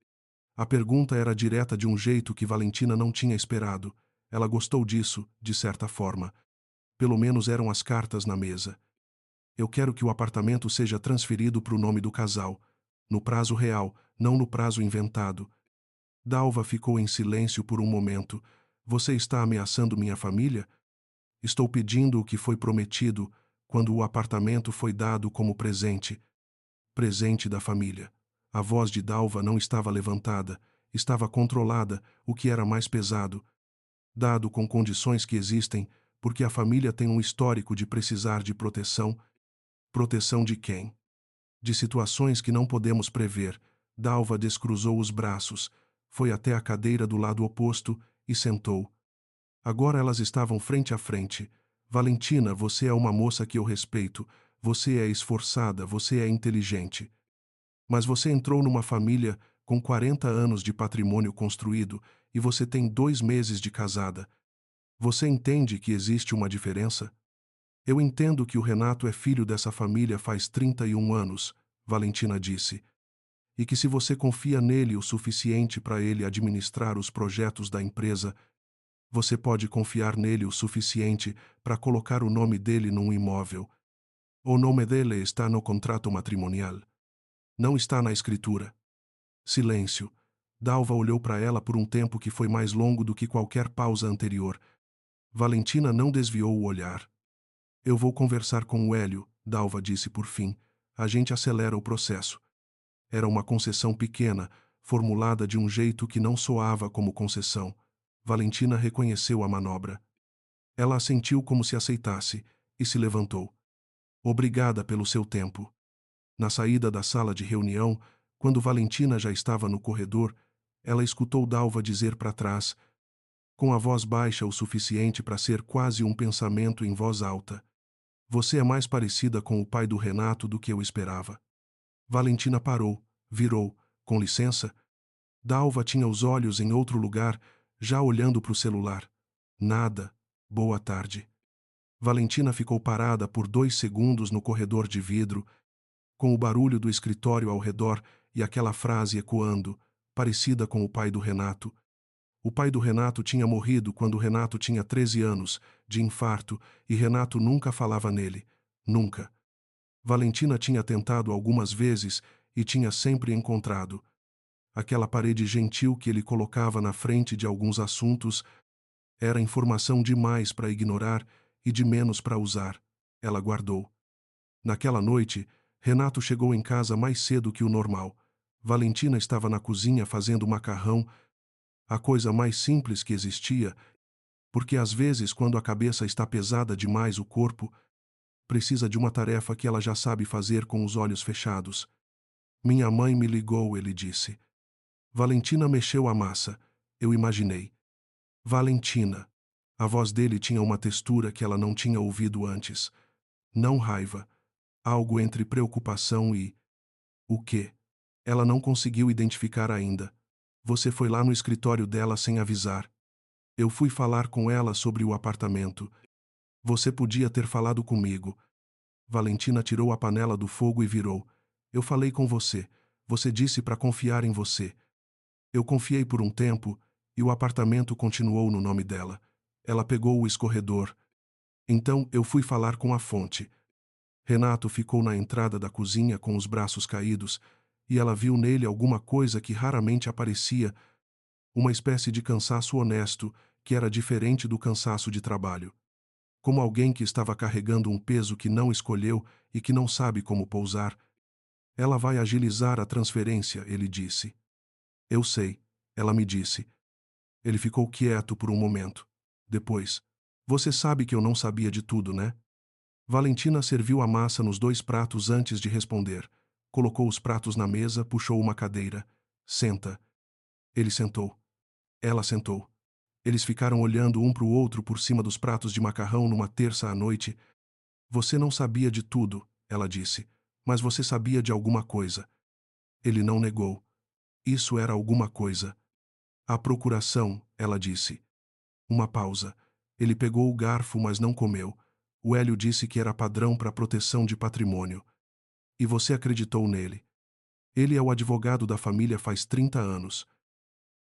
A pergunta era direta de um jeito que Valentina não tinha esperado. Ela gostou disso, de certa forma. Pelo menos eram as cartas na mesa. Eu quero que o apartamento seja transferido para o nome do casal. No prazo real, não no prazo inventado. Dalva ficou em silêncio por um momento. Você está ameaçando minha família? Estou pedindo o que foi prometido quando o apartamento foi dado como presente. Presente da família. A voz de Dalva não estava levantada, estava controlada, o que era mais pesado. Dado com condições que existem, porque a família tem um histórico de precisar de proteção. Proteção de quem? De situações que não podemos prever. Dalva descruzou os braços, foi até a cadeira do lado oposto e sentou. Agora elas estavam frente a frente. Valentina, você é uma moça que eu respeito. Você é esforçada, você é inteligente. Mas você entrou numa família com 40 anos de patrimônio construído e você tem 2 meses de casada. Você entende que existe uma diferença? Eu entendo que o Renato é filho dessa família faz 31 anos, Valentina disse, e que se você confia nele o suficiente para ele administrar os projetos da empresa, você pode confiar nele o suficiente para colocar o nome dele num imóvel. O nome dele está no contrato matrimonial. Não está na escritura. Silêncio. Dalva olhou para ela por um tempo que foi mais longo do que qualquer pausa anterior. Valentina não desviou o olhar. Eu vou conversar com o Hélio, Dalva disse por fim. A gente acelera o processo. Era uma concessão pequena, formulada de um jeito que não soava como concessão. Valentina reconheceu a manobra. Ela assentiu como se aceitasse e se levantou. Obrigada pelo seu tempo. Na saída da sala de reunião, quando Valentina já estava no corredor, ela escutou Dalva dizer para trás, com a voz baixa o suficiente para ser quase um pensamento em voz alta. Você é mais parecida com o pai do Renato do que eu esperava. Valentina parou, virou. Com licença? Dalva tinha os olhos em outro lugar, já olhando para o celular. Nada. Boa tarde. Valentina ficou parada por 2 segundos no corredor de vidro, com o barulho do escritório ao redor e aquela frase ecoando, parecida com o pai do Renato. O pai do Renato tinha morrido quando Renato tinha 13 anos, de infarto, e Renato nunca falava nele. Nunca. Valentina tinha tentado algumas vezes e tinha sempre encontrado. Aquela parede gentil que ele colocava na frente de alguns assuntos era informação demais para ignorar e de menos para usar. Ela guardou. Naquela noite, Renato chegou em casa mais cedo que o normal. Valentina estava na cozinha fazendo macarrão, a coisa mais simples que existia, porque às vezes, quando a cabeça está pesada demais, o corpo precisa de uma tarefa que ela já sabe fazer com os olhos fechados. Minha mãe me ligou, ele disse. Valentina mexeu a massa. Eu imaginei. Valentina. A voz dele tinha uma textura que ela não tinha ouvido antes. Não raiva. Algo entre preocupação e... O quê? Ela não conseguiu identificar ainda. Você foi lá no escritório dela sem avisar. Eu fui falar com ela sobre o apartamento. Você podia ter falado comigo. Valentina tirou a panela do fogo e virou. Eu falei com você. Você disse para confiar em você. Eu confiei por um tempo e o apartamento continuou no nome dela. Ela pegou o escorredor. Então eu fui falar com a fonte. Renato ficou na entrada da cozinha com os braços caídos e ela viu nele alguma coisa que raramente aparecia, uma espécie de cansaço honesto que era diferente do cansaço de trabalho. Como alguém que estava carregando um peso que não escolheu e que não sabe como pousar. Ela vai agilizar a transferência, ele disse. Eu sei, ela me disse. Ele ficou quieto por um momento. Depois, você sabe que eu não sabia de tudo, né? Valentina serviu a massa nos 2 pratos antes de responder. Colocou os pratos na mesa, puxou uma cadeira. Senta. Ele sentou. Ela sentou. Eles ficaram olhando um para o outro por cima dos pratos de macarrão numa terça à noite. Você não sabia de tudo, ela disse, mas você sabia de alguma coisa. Ele não negou. Isso era alguma coisa. A procuração, ela disse. Uma pausa. Ele pegou o garfo, mas não comeu. O Hélio disse que era padrão para proteção de patrimônio. E você acreditou nele. Ele é o advogado da família faz 30 anos.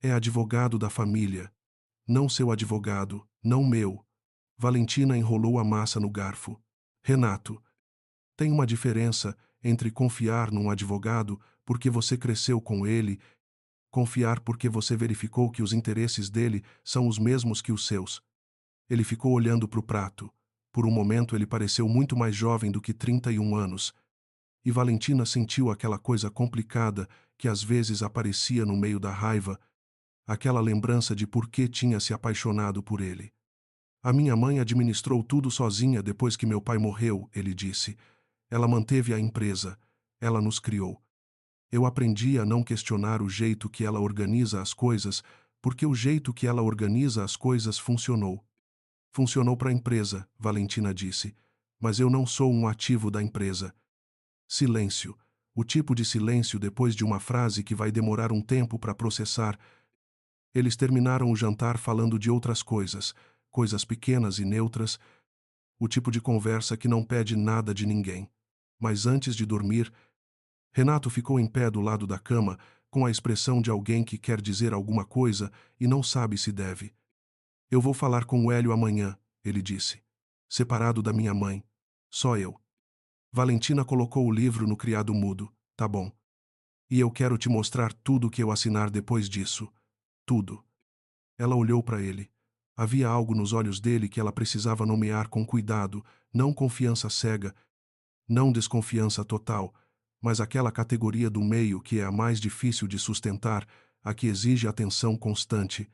É advogado da família. Não seu advogado, não meu. Valentina enrolou a massa no garfo. Renato, tem uma diferença entre confiar num advogado porque você cresceu com ele, confiar porque você verificou que os interesses dele são os mesmos que os seus. Ele ficou olhando para o prato. Por um momento ele pareceu muito mais jovem do que 31 anos. E Valentina sentiu aquela coisa complicada que às vezes aparecia no meio da raiva, aquela lembrança de por que tinha se apaixonado por ele. A minha mãe administrou tudo sozinha depois que meu pai morreu, ele disse. Ela manteve a empresa. Ela nos criou. Eu aprendi a não questionar o jeito que ela organiza as coisas, porque o jeito que ela organiza as coisas funcionou. Funcionou para a empresa, Valentina disse. Mas eu não sou um ativo da empresa. Silêncio. O tipo de silêncio depois de uma frase que vai demorar um tempo para processar. Eles terminaram o jantar falando de outras coisas, coisas pequenas e neutras, o tipo de conversa que não pede nada de ninguém. Mas antes de dormir, Renato ficou em pé do lado da cama, com a expressão de alguém que quer dizer alguma coisa e não sabe se deve. Eu vou falar com o Hélio amanhã, ele disse. Separado da minha mãe. Só eu. Valentina colocou o livro no criado mudo. Tá bom. E eu quero te mostrar tudo o que eu assinar depois disso. Tudo. Ela olhou para ele. Havia algo nos olhos dele que ela precisava nomear com cuidado, não confiança cega, não desconfiança total, mas aquela categoria do meio que é a mais difícil de sustentar, a que exige atenção constante.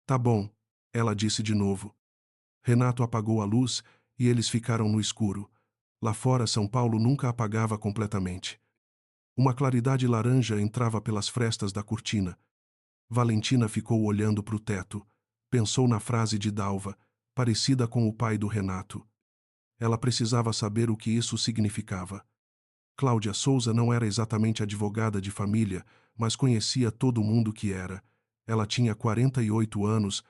Tá bom, ela disse de novo. Renato apagou a luz e eles ficaram no escuro. Lá fora, São Paulo nunca apagava completamente. Uma claridade laranja entrava pelas frestas da cortina. Valentina ficou olhando para o teto. Pensou na frase de Dalva, parecida com o pai do Renato. Ela precisava saber o que isso significava. Cláudia Souza não era exatamente advogada de família, mas conhecia todo mundo que era. Ela tinha 48 anos,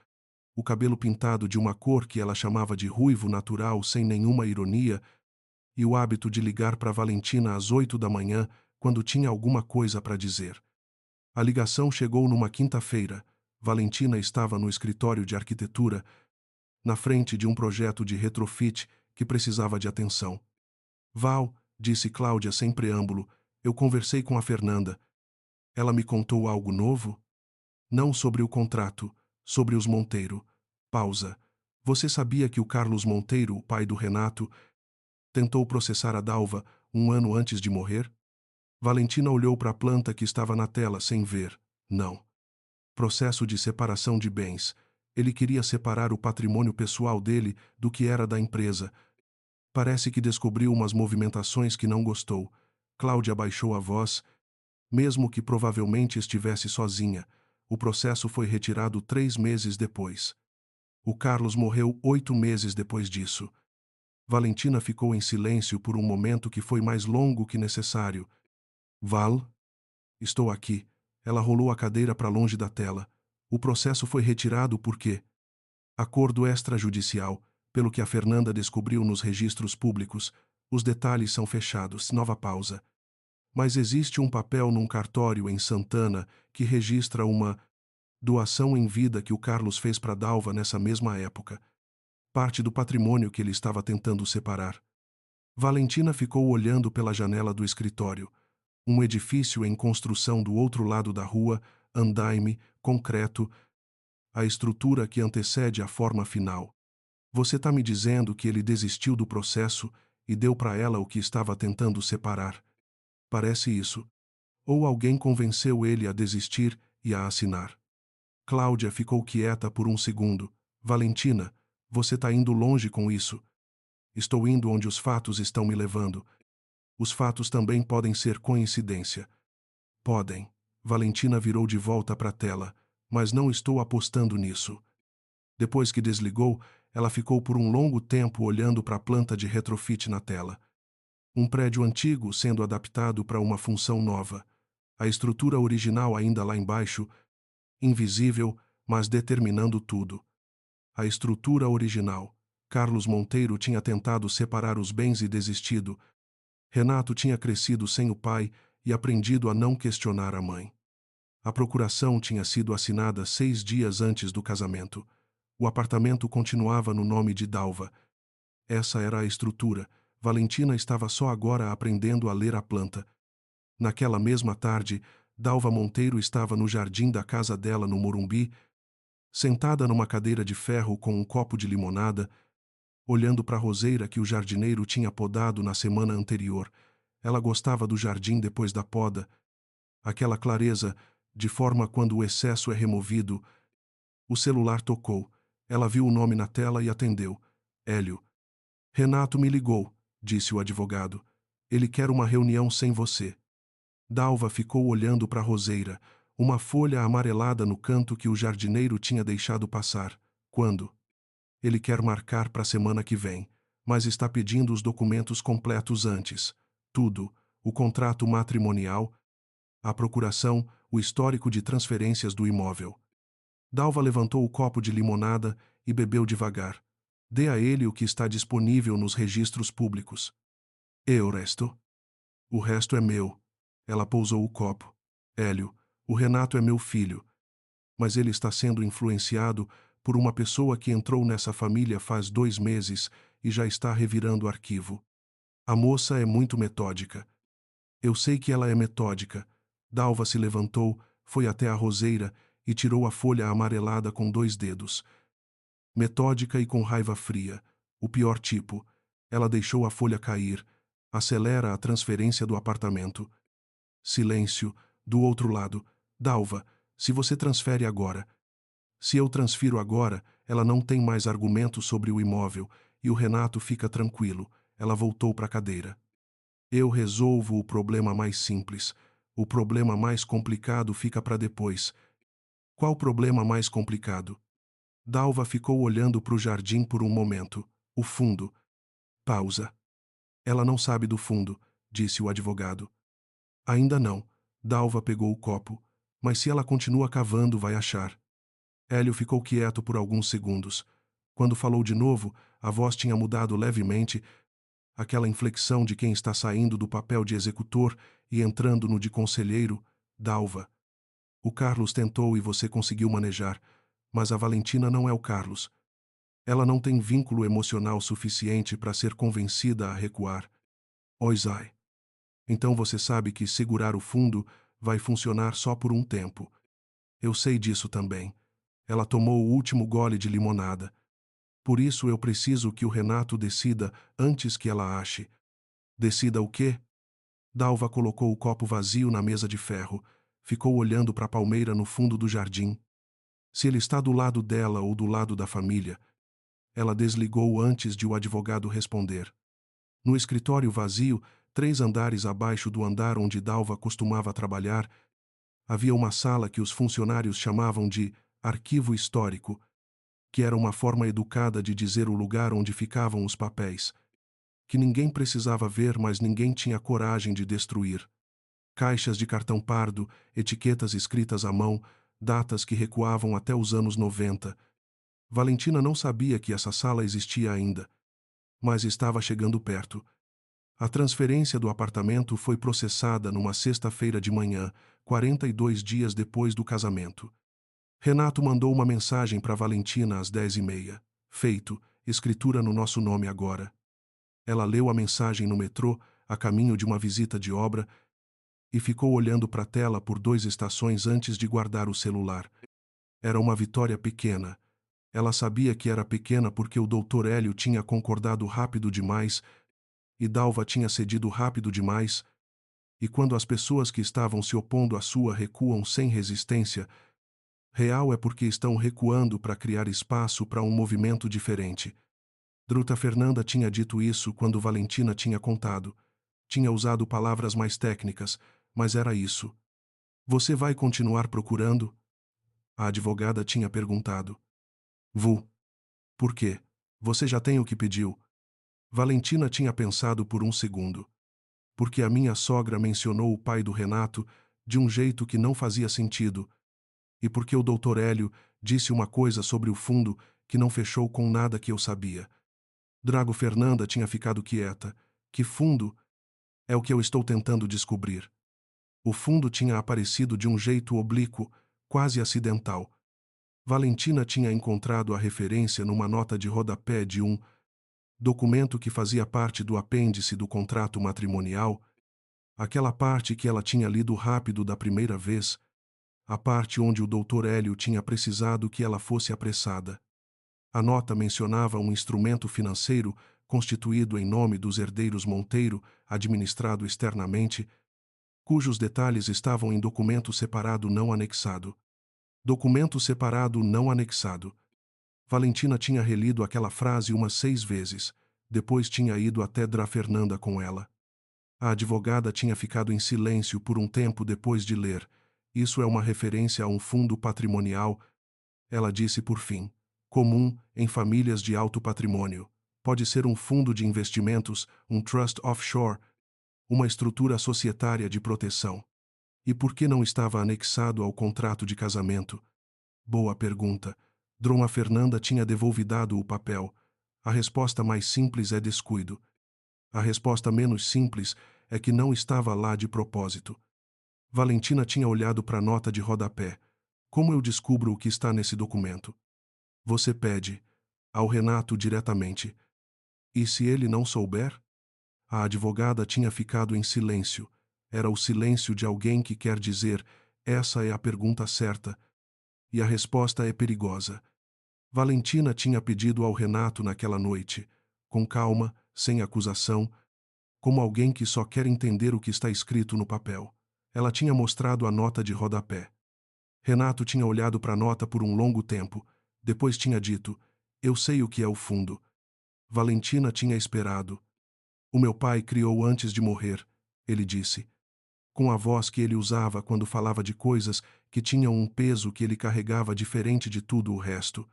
o cabelo pintado de uma cor que ela chamava de ruivo natural sem nenhuma ironia, e o hábito de ligar para Valentina às 8 da manhã, quando tinha alguma coisa para dizer. A ligação chegou numa quinta-feira. Valentina estava no escritório de arquitetura, na frente de um projeto de retrofit que precisava de atenção. Val, disse Cláudia sem preâmbulo. Eu conversei com a Fernanda. Ela me contou algo novo? Não sobre o contrato, sobre os Monteiro. Pausa. Você sabia que o Carlos Monteiro, o pai do Renato, tentou processar a Dalva 1 ano antes de morrer? Valentina olhou para a planta que estava na tela sem ver. Não. Processo de separação de bens. Ele queria separar o patrimônio pessoal dele do que era da empresa. Parece que descobriu umas movimentações que não gostou. Cláudia baixou a voz, mesmo que provavelmente estivesse sozinha. O processo foi retirado 3 meses depois. O Carlos morreu 8 meses depois disso. Valentina ficou em silêncio por um momento que foi mais longo que necessário. Val? Estou aqui. Ela rolou a cadeira para longe da tela. O processo foi retirado porque acordo extrajudicial, pelo que a Fernanda descobriu nos registros públicos. Os detalhes são fechados. Nova pausa. Mas existe um papel num cartório em Santana que registra uma doação em vida que o Carlos fez para Dalva nessa mesma época. Parte do patrimônio que ele estava tentando separar. Valentina ficou olhando pela janela do escritório. Um edifício em construção do outro lado da rua, andaime, concreto, a estrutura que antecede a forma final. Você está me dizendo que ele desistiu do processo e deu para ela o que estava tentando separar? Parece isso. Ou alguém convenceu ele a desistir e a assinar. Cláudia ficou quieta por um segundo. Valentina, você está indo longe com isso. Estou indo onde os fatos estão me levando. Os fatos também podem ser coincidência. Podem. Valentina virou de volta para a tela, mas não estou apostando nisso. Depois que desligou, ela ficou por um longo tempo olhando para a planta de retrofit na tela. Um prédio antigo sendo adaptado para uma função nova. A estrutura original ainda lá embaixo, invisível, mas determinando tudo. A estrutura original. Carlos Monteiro tinha tentado separar os bens e desistido. Renato tinha crescido sem o pai e aprendido a não questionar a mãe. A procuração tinha sido assinada 6 dias antes do casamento. O apartamento continuava no nome de Dalva. Essa era a estrutura. Valentina estava só agora aprendendo a ler a planta. Naquela mesma tarde, Dalva Monteiro estava no jardim da casa dela no Morumbi, sentada numa cadeira de ferro com um copo de limonada, olhando para a roseira que o jardineiro tinha podado na semana anterior. Ela gostava do jardim depois da poda. Aquela clareza, de forma quando o excesso é removido. O celular tocou. Ela viu o nome na tela e atendeu. Hélio. Renato me ligou, disse o advogado. Ele quer uma reunião sem você. Dalva ficou olhando para a roseira, uma folha amarelada no canto que o jardineiro tinha deixado passar. Quando? Ele quer marcar para a semana que vem, mas está pedindo os documentos completos antes. Tudo, o contrato matrimonial, a procuração, o histórico de transferências do imóvel. Dalva levantou o copo de limonada e bebeu devagar. Dê a ele o que está disponível nos registros públicos. E o resto? O resto é meu. Ela pousou o copo. Hélio, o Renato é meu filho. Mas ele está sendo influenciado por uma pessoa que entrou nessa família faz 2 meses e já está revirando o arquivo. A moça é muito metódica. Eu sei que ela é metódica. Dalva se levantou, foi até a roseira e tirou a folha amarelada com 2 dedos. Metódica e com raiva fria. O pior tipo. Ela deixou a folha cair. Acelera a transferência do apartamento. Silêncio. Do outro lado. Dalva, se você transfere agora. Se eu transfiro agora, ela não tem mais argumentos sobre o imóvel e o Renato fica tranquilo. Ela voltou para a cadeira. Eu resolvo o problema mais simples. O problema mais complicado fica para depois. Qual problema mais complicado? Dalva ficou olhando para o jardim por um momento. O fundo. Pausa. Ela não sabe do fundo, disse o advogado. Ainda não. Dalva pegou o copo. Mas se ela continua cavando, vai achar. Hélio ficou quieto por alguns segundos. Quando falou de novo, a voz tinha mudado levemente, aquela inflexão de quem está saindo do papel de executor e entrando no de conselheiro. Dalva. O Carlos tentou e você conseguiu manejar, mas a Valentina não é o Carlos. Ela não tem vínculo emocional suficiente para ser convencida a recuar. Oisai. Então você sabe que segurar o fundo vai funcionar só por um tempo. Eu sei disso também. Ela tomou o último gole de limonada. Por isso eu preciso que o Renato decida antes que ela ache. Decida o quê? Dalva colocou o copo vazio na mesa de ferro. Ficou olhando para a palmeira no fundo do jardim. Se ele está do lado dela ou do lado da família. Ela desligou antes de o advogado responder. No escritório vazio, 3 andares abaixo do andar onde Dalva costumava trabalhar, havia uma sala que os funcionários chamavam de arquivo histórico, que era uma forma educada de dizer o lugar onde ficavam os papéis, que ninguém precisava ver, mas ninguém tinha coragem de destruir. Caixas de cartão pardo, etiquetas escritas à mão, datas que recuavam até os anos 90. Valentina não sabia que essa sala existia ainda, mas estava chegando perto. A transferência do apartamento foi processada numa sexta-feira de manhã, 42 dias depois do casamento. Renato mandou uma mensagem para Valentina às 10h30. Feito, escritura no nosso nome agora. Ela leu a mensagem no metrô, a caminho de uma visita de obra, e ficou olhando para a tela por 2 estações antes de guardar o celular. Era uma vitória pequena. Ela sabia que era pequena porque o Dr. Hélio tinha concordado rápido demais e Dalva tinha cedido rápido demais, e quando as pessoas que estavam se opondo à sua recuam sem resistência, real é porque estão recuando para criar espaço para um movimento diferente. Druta Fernanda tinha dito isso quando Valentina tinha contado. Tinha usado palavras mais técnicas, mas era isso. Você vai continuar procurando? A advogada tinha perguntado. Vu. Por quê? Você já tem o que pediu? Valentina tinha pensado por um segundo. Porque a minha sogra mencionou o pai do Renato de um jeito que não fazia sentido, e porque o Dr. Hélio disse uma coisa sobre o fundo que não fechou com nada que eu sabia. Drago Fernanda tinha ficado quieta. Que fundo? É o que eu estou tentando descobrir. O fundo tinha aparecido de um jeito oblíquo, quase acidental. Valentina tinha encontrado a referência numa nota de rodapé de um documento que fazia parte do apêndice do contrato matrimonial, aquela parte que ela tinha lido rápido da primeira vez, a parte onde o Dr. Hélio tinha precisado que ela fosse apressada. A nota mencionava um instrumento financeiro constituído em nome dos herdeiros Monteiro, administrado externamente, cujos detalhes estavam em documento separado não anexado. Documento separado não anexado. Valentina tinha relido aquela frase umas 6 vezes, depois tinha ido até Dra Fernanda com ela. A advogada tinha ficado em silêncio por um tempo depois de ler. Isso é uma referência a um fundo patrimonial, ela disse por fim. Comum em famílias de alto patrimônio. Pode ser um fundo de investimentos, um trust offshore, uma estrutura societária de proteção. E por que não estava anexado ao contrato de casamento? Boa pergunta. Dona Fernanda tinha devolvido o papel. A resposta mais simples é descuido. A resposta menos simples é que não estava lá de propósito. Valentina tinha olhado para a nota de rodapé. Como eu descubro o que está nesse documento? Você pede ao Renato diretamente. E se ele não souber? A advogada tinha ficado em silêncio. Era o silêncio de alguém que quer dizer: essa é a pergunta certa. E a resposta é perigosa. Valentina tinha pedido ao Renato naquela noite, com calma, sem acusação, como alguém que só quer entender o que está escrito no papel. Ela tinha mostrado a nota de rodapé. Renato tinha olhado para a nota por um longo tempo. Depois tinha dito: eu sei o que é o fundo. Valentina tinha esperado. O meu pai criou antes de morrer, ele disse, com a voz que ele usava quando falava de coisas que tinham um peso que ele carregava diferente de tudo o resto.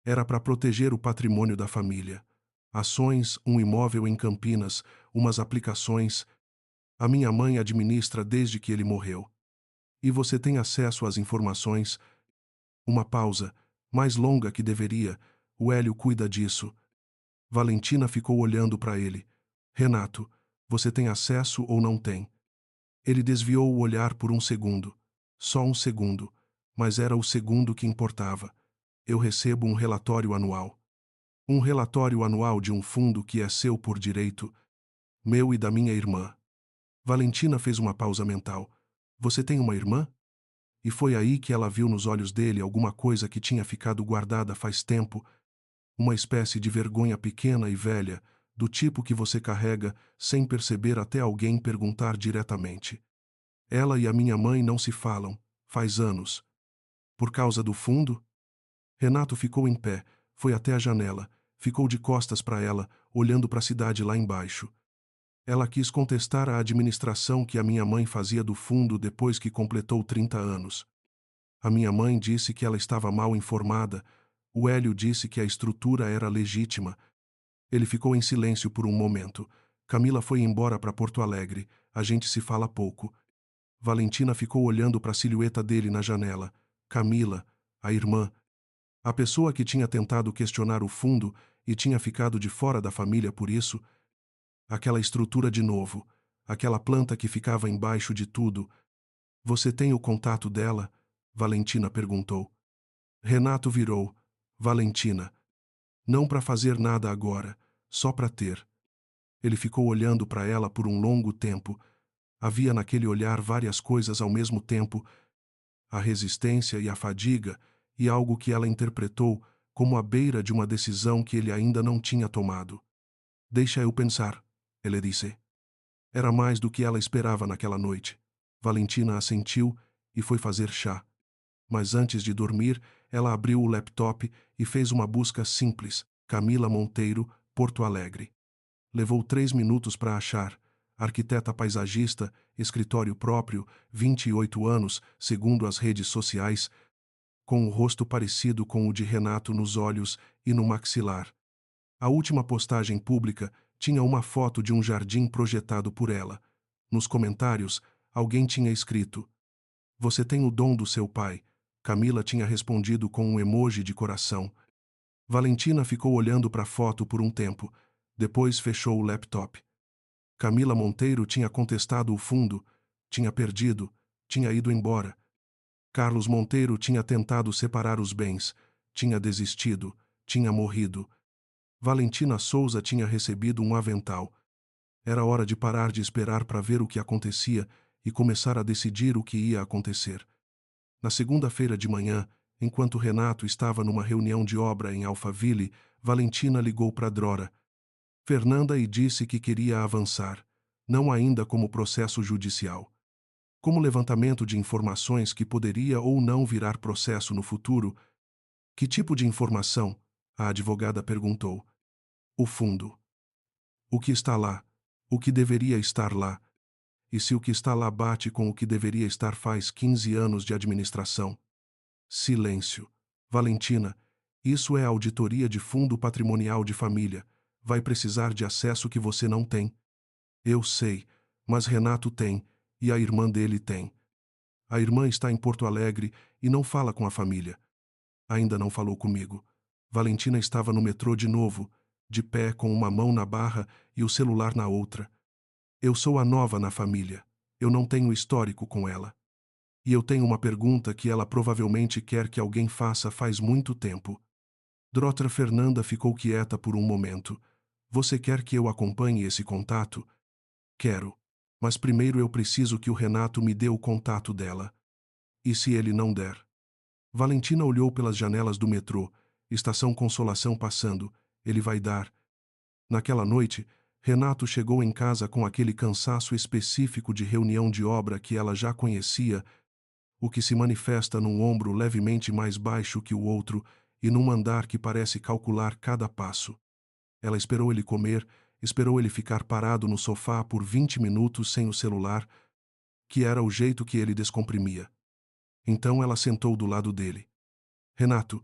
Era para proteger o patrimônio da família. Ações, um imóvel em Campinas, umas aplicações. A minha mãe administra desde que ele morreu. E você tem acesso às informações. Uma pausa, mais longa que deveria. O Hélio cuida disso. Valentina ficou olhando para ele. Renato, você tem acesso ou não tem? Ele desviou o olhar por um segundo. Só um segundo. Mas era o segundo que importava. Eu recebo um relatório anual. Um relatório anual de um fundo que é seu por direito. Meu e da minha irmã. Valentina fez uma pausa mental. Você tem uma irmã? E foi aí que ela viu nos olhos dele alguma coisa que tinha ficado guardada faz tempo, uma espécie de vergonha pequena e velha, do tipo que você carrega sem perceber até alguém perguntar diretamente. Ela e a minha mãe não se falam, faz anos. Por causa do fundo? Renato ficou em pé, foi até a janela, ficou de costas para ela, olhando para a cidade lá embaixo. Ela quis contestar a administração que a minha mãe fazia do fundo depois que completou 30 anos. A minha mãe disse que ela estava mal informada. O Hélio disse que a estrutura era legítima. Ele ficou em silêncio por um momento. Camila foi embora para Porto Alegre. A gente se fala pouco. Valentina ficou olhando para a silhueta dele na janela. Camila, a irmã, a pessoa que tinha tentado questionar o fundo e tinha ficado de fora da família por isso, aquela estrutura de novo, aquela planta que ficava embaixo de tudo. Você tem o contato dela? Valentina perguntou. Renato virou. Valentina. Não para fazer nada agora, só para ter. Ele ficou olhando para ela por um longo tempo. Havia naquele olhar várias coisas ao mesmo tempo, a resistência e a fadiga, e algo que ela interpretou como a beira de uma decisão que ele ainda não tinha tomado. Deixa eu pensar, ele disse. Era mais do que ela esperava naquela noite. Valentina assentiu e foi fazer chá. Mas antes de dormir, ela abriu o laptop e fez uma busca simples: Camila Monteiro, Porto Alegre. Levou 3 minutos para achar. Arquiteta paisagista, escritório próprio, 28 anos, segundo as redes sociais, com o rosto parecido com o de Renato nos olhos e no maxilar. A última postagem pública tinha uma foto de um jardim projetado por ela. Nos comentários, alguém tinha escrito: Você tem o dom do seu pai. Camila tinha respondido com um emoji de coração. Valentina ficou olhando para a foto por um tempo. Depois fechou o laptop. Camila Monteiro tinha contestado o fundo, tinha perdido, tinha ido embora. Carlos Monteiro tinha tentado separar os bens, tinha desistido, tinha morrido. Valentina Souza tinha recebido um avental. Era hora de parar de esperar para ver o que acontecia e começar a decidir o que ia acontecer. Na segunda-feira de manhã, enquanto Renato estava numa reunião de obra em Alphaville, Valentina ligou para Drora, Fernanda, e disse que queria avançar, não ainda como processo judicial, como levantamento de informações que poderia ou não virar processo no futuro. Que tipo de informação? A advogada perguntou. O fundo. O que está lá? O que deveria estar lá? E se o que está lá bate com o que deveria estar faz 15 anos de administração? Silêncio. Valentina, isso é auditoria de fundo patrimonial de família. Vai precisar de acesso que você não tem. Eu sei, mas Renato tem, e a irmã dele tem. A irmã está em Porto Alegre e não fala com a família. Ainda não falou comigo. Valentina estava no metrô de novo, de pé com uma mão na barra e o celular na outra. Eu sou a nova na família. Eu não tenho histórico com ela. E eu tenho uma pergunta que ela provavelmente quer que alguém faça faz muito tempo. Drotra Fernanda ficou quieta por um momento. Você quer que eu acompanhe esse contato? Quero. Mas primeiro eu preciso que o Renato me dê o contato dela. E se ele não der? Valentina olhou pelas janelas do metrô. Estação Consolação passando. Ele vai dar. Naquela noite, Renato chegou em casa com aquele cansaço específico de reunião de obra que ela já conhecia, o que se manifesta num ombro levemente mais baixo que o outro e num andar que parece calcular cada passo. Ela esperou ele comer, esperou ele ficar parado no sofá por 20 minutos sem o celular, que era o jeito que ele descomprimia. Então ela sentou do lado dele. Renato,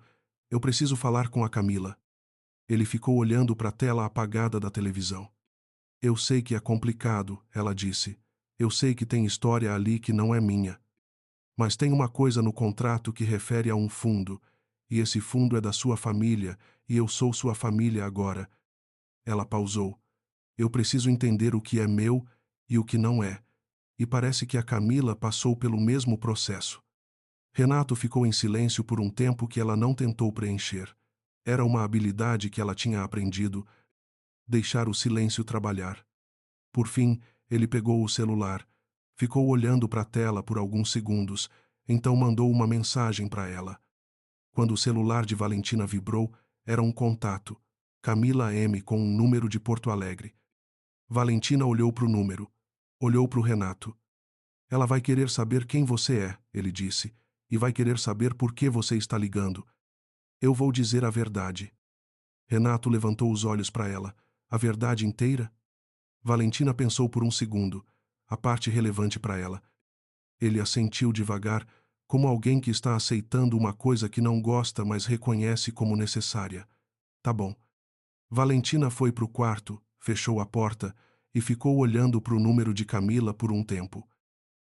eu preciso falar com a Camila. Ele ficou olhando para a tela apagada da televisão. Eu sei que é complicado, ela disse. Eu sei que tem história ali que não é minha. Mas tem uma coisa no contrato que refere a um fundo, e esse fundo é da sua família, e eu sou sua família agora. Ela pausou. Eu preciso entender o que é meu e o que não é. E parece que a Camila passou pelo mesmo processo. Renato ficou em silêncio por um tempo que ela não tentou preencher. Era uma habilidade que ela tinha aprendido, deixar o silêncio trabalhar. Por fim, ele pegou o celular. Ficou olhando para a tela por alguns segundos, então mandou uma mensagem para ela. Quando o celular de Valentina vibrou, era um contato. Camila M. com um número de Porto Alegre. Valentina olhou para o número. Olhou para o Renato. Ela vai querer saber quem você é, ele disse, e vai querer saber por que você está ligando. Eu vou dizer a verdade. Renato levantou os olhos para ela. A verdade inteira? Valentina pensou por um segundo. A parte relevante para ela. Ele assentiu devagar, como alguém que está aceitando uma coisa que não gosta, mas reconhece como necessária. Tá bom. Valentina foi para o quarto, fechou a porta e ficou olhando para o número de Camila por um tempo.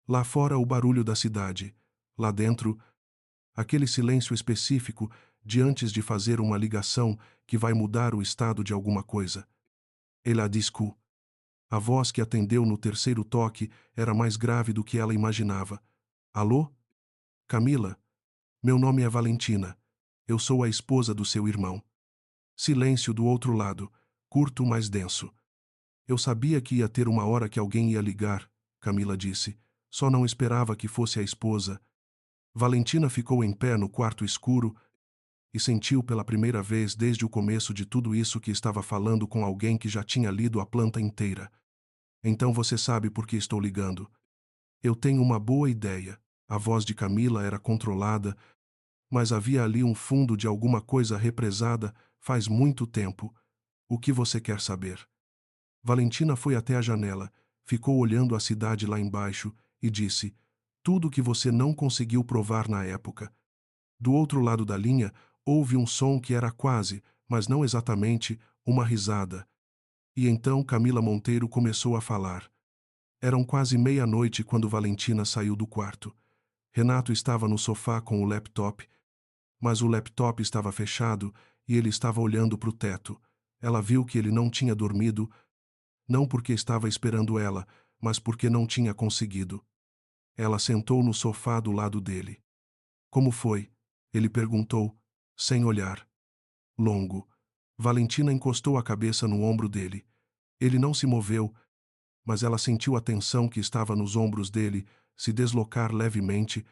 Lá fora, o barulho da cidade. Lá dentro, aquele silêncio específico de antes de fazer uma ligação que vai mudar o estado de alguma coisa. Ela discu. A voz que atendeu no terceiro toque era mais grave do que ela imaginava. Alô? Camila? Meu nome é Valentina. Eu sou a esposa do seu irmão. Silêncio do outro lado, curto, mas denso. Eu sabia que ia ter uma hora que alguém ia ligar, Camila disse. Só não esperava que fosse a esposa. Valentina ficou em pé no quarto escuro e sentiu pela primeira vez desde o começo de tudo isso que estava falando com alguém que já tinha lido a planta inteira. Então você sabe por que estou ligando. Eu tenho uma boa ideia. A voz de Camila era controlada, mas havia ali um fundo de alguma coisa represada faz muito tempo. O que você quer saber? Valentina foi até a janela, ficou olhando a cidade lá embaixo e disse: tudo que você não conseguiu provar na época. Do outro lado da linha, houve um som que era quase, mas não exatamente, uma risada. E então Camila Monteiro começou a falar. Eram quase meia-noite quando Valentina saiu do quarto. Renato estava no sofá com o laptop, mas o laptop estava fechado e ele estava olhando para o teto. Ela viu que ele não tinha dormido, não porque estava esperando ela, mas porque não tinha conseguido. Ela sentou no sofá do lado dele. Como foi? Ele perguntou, sem olhar. Longo. Valentina encostou a cabeça no ombro dele. Ele não se moveu, mas ela sentiu a tensão que estava nos ombros dele se deslocar levemente,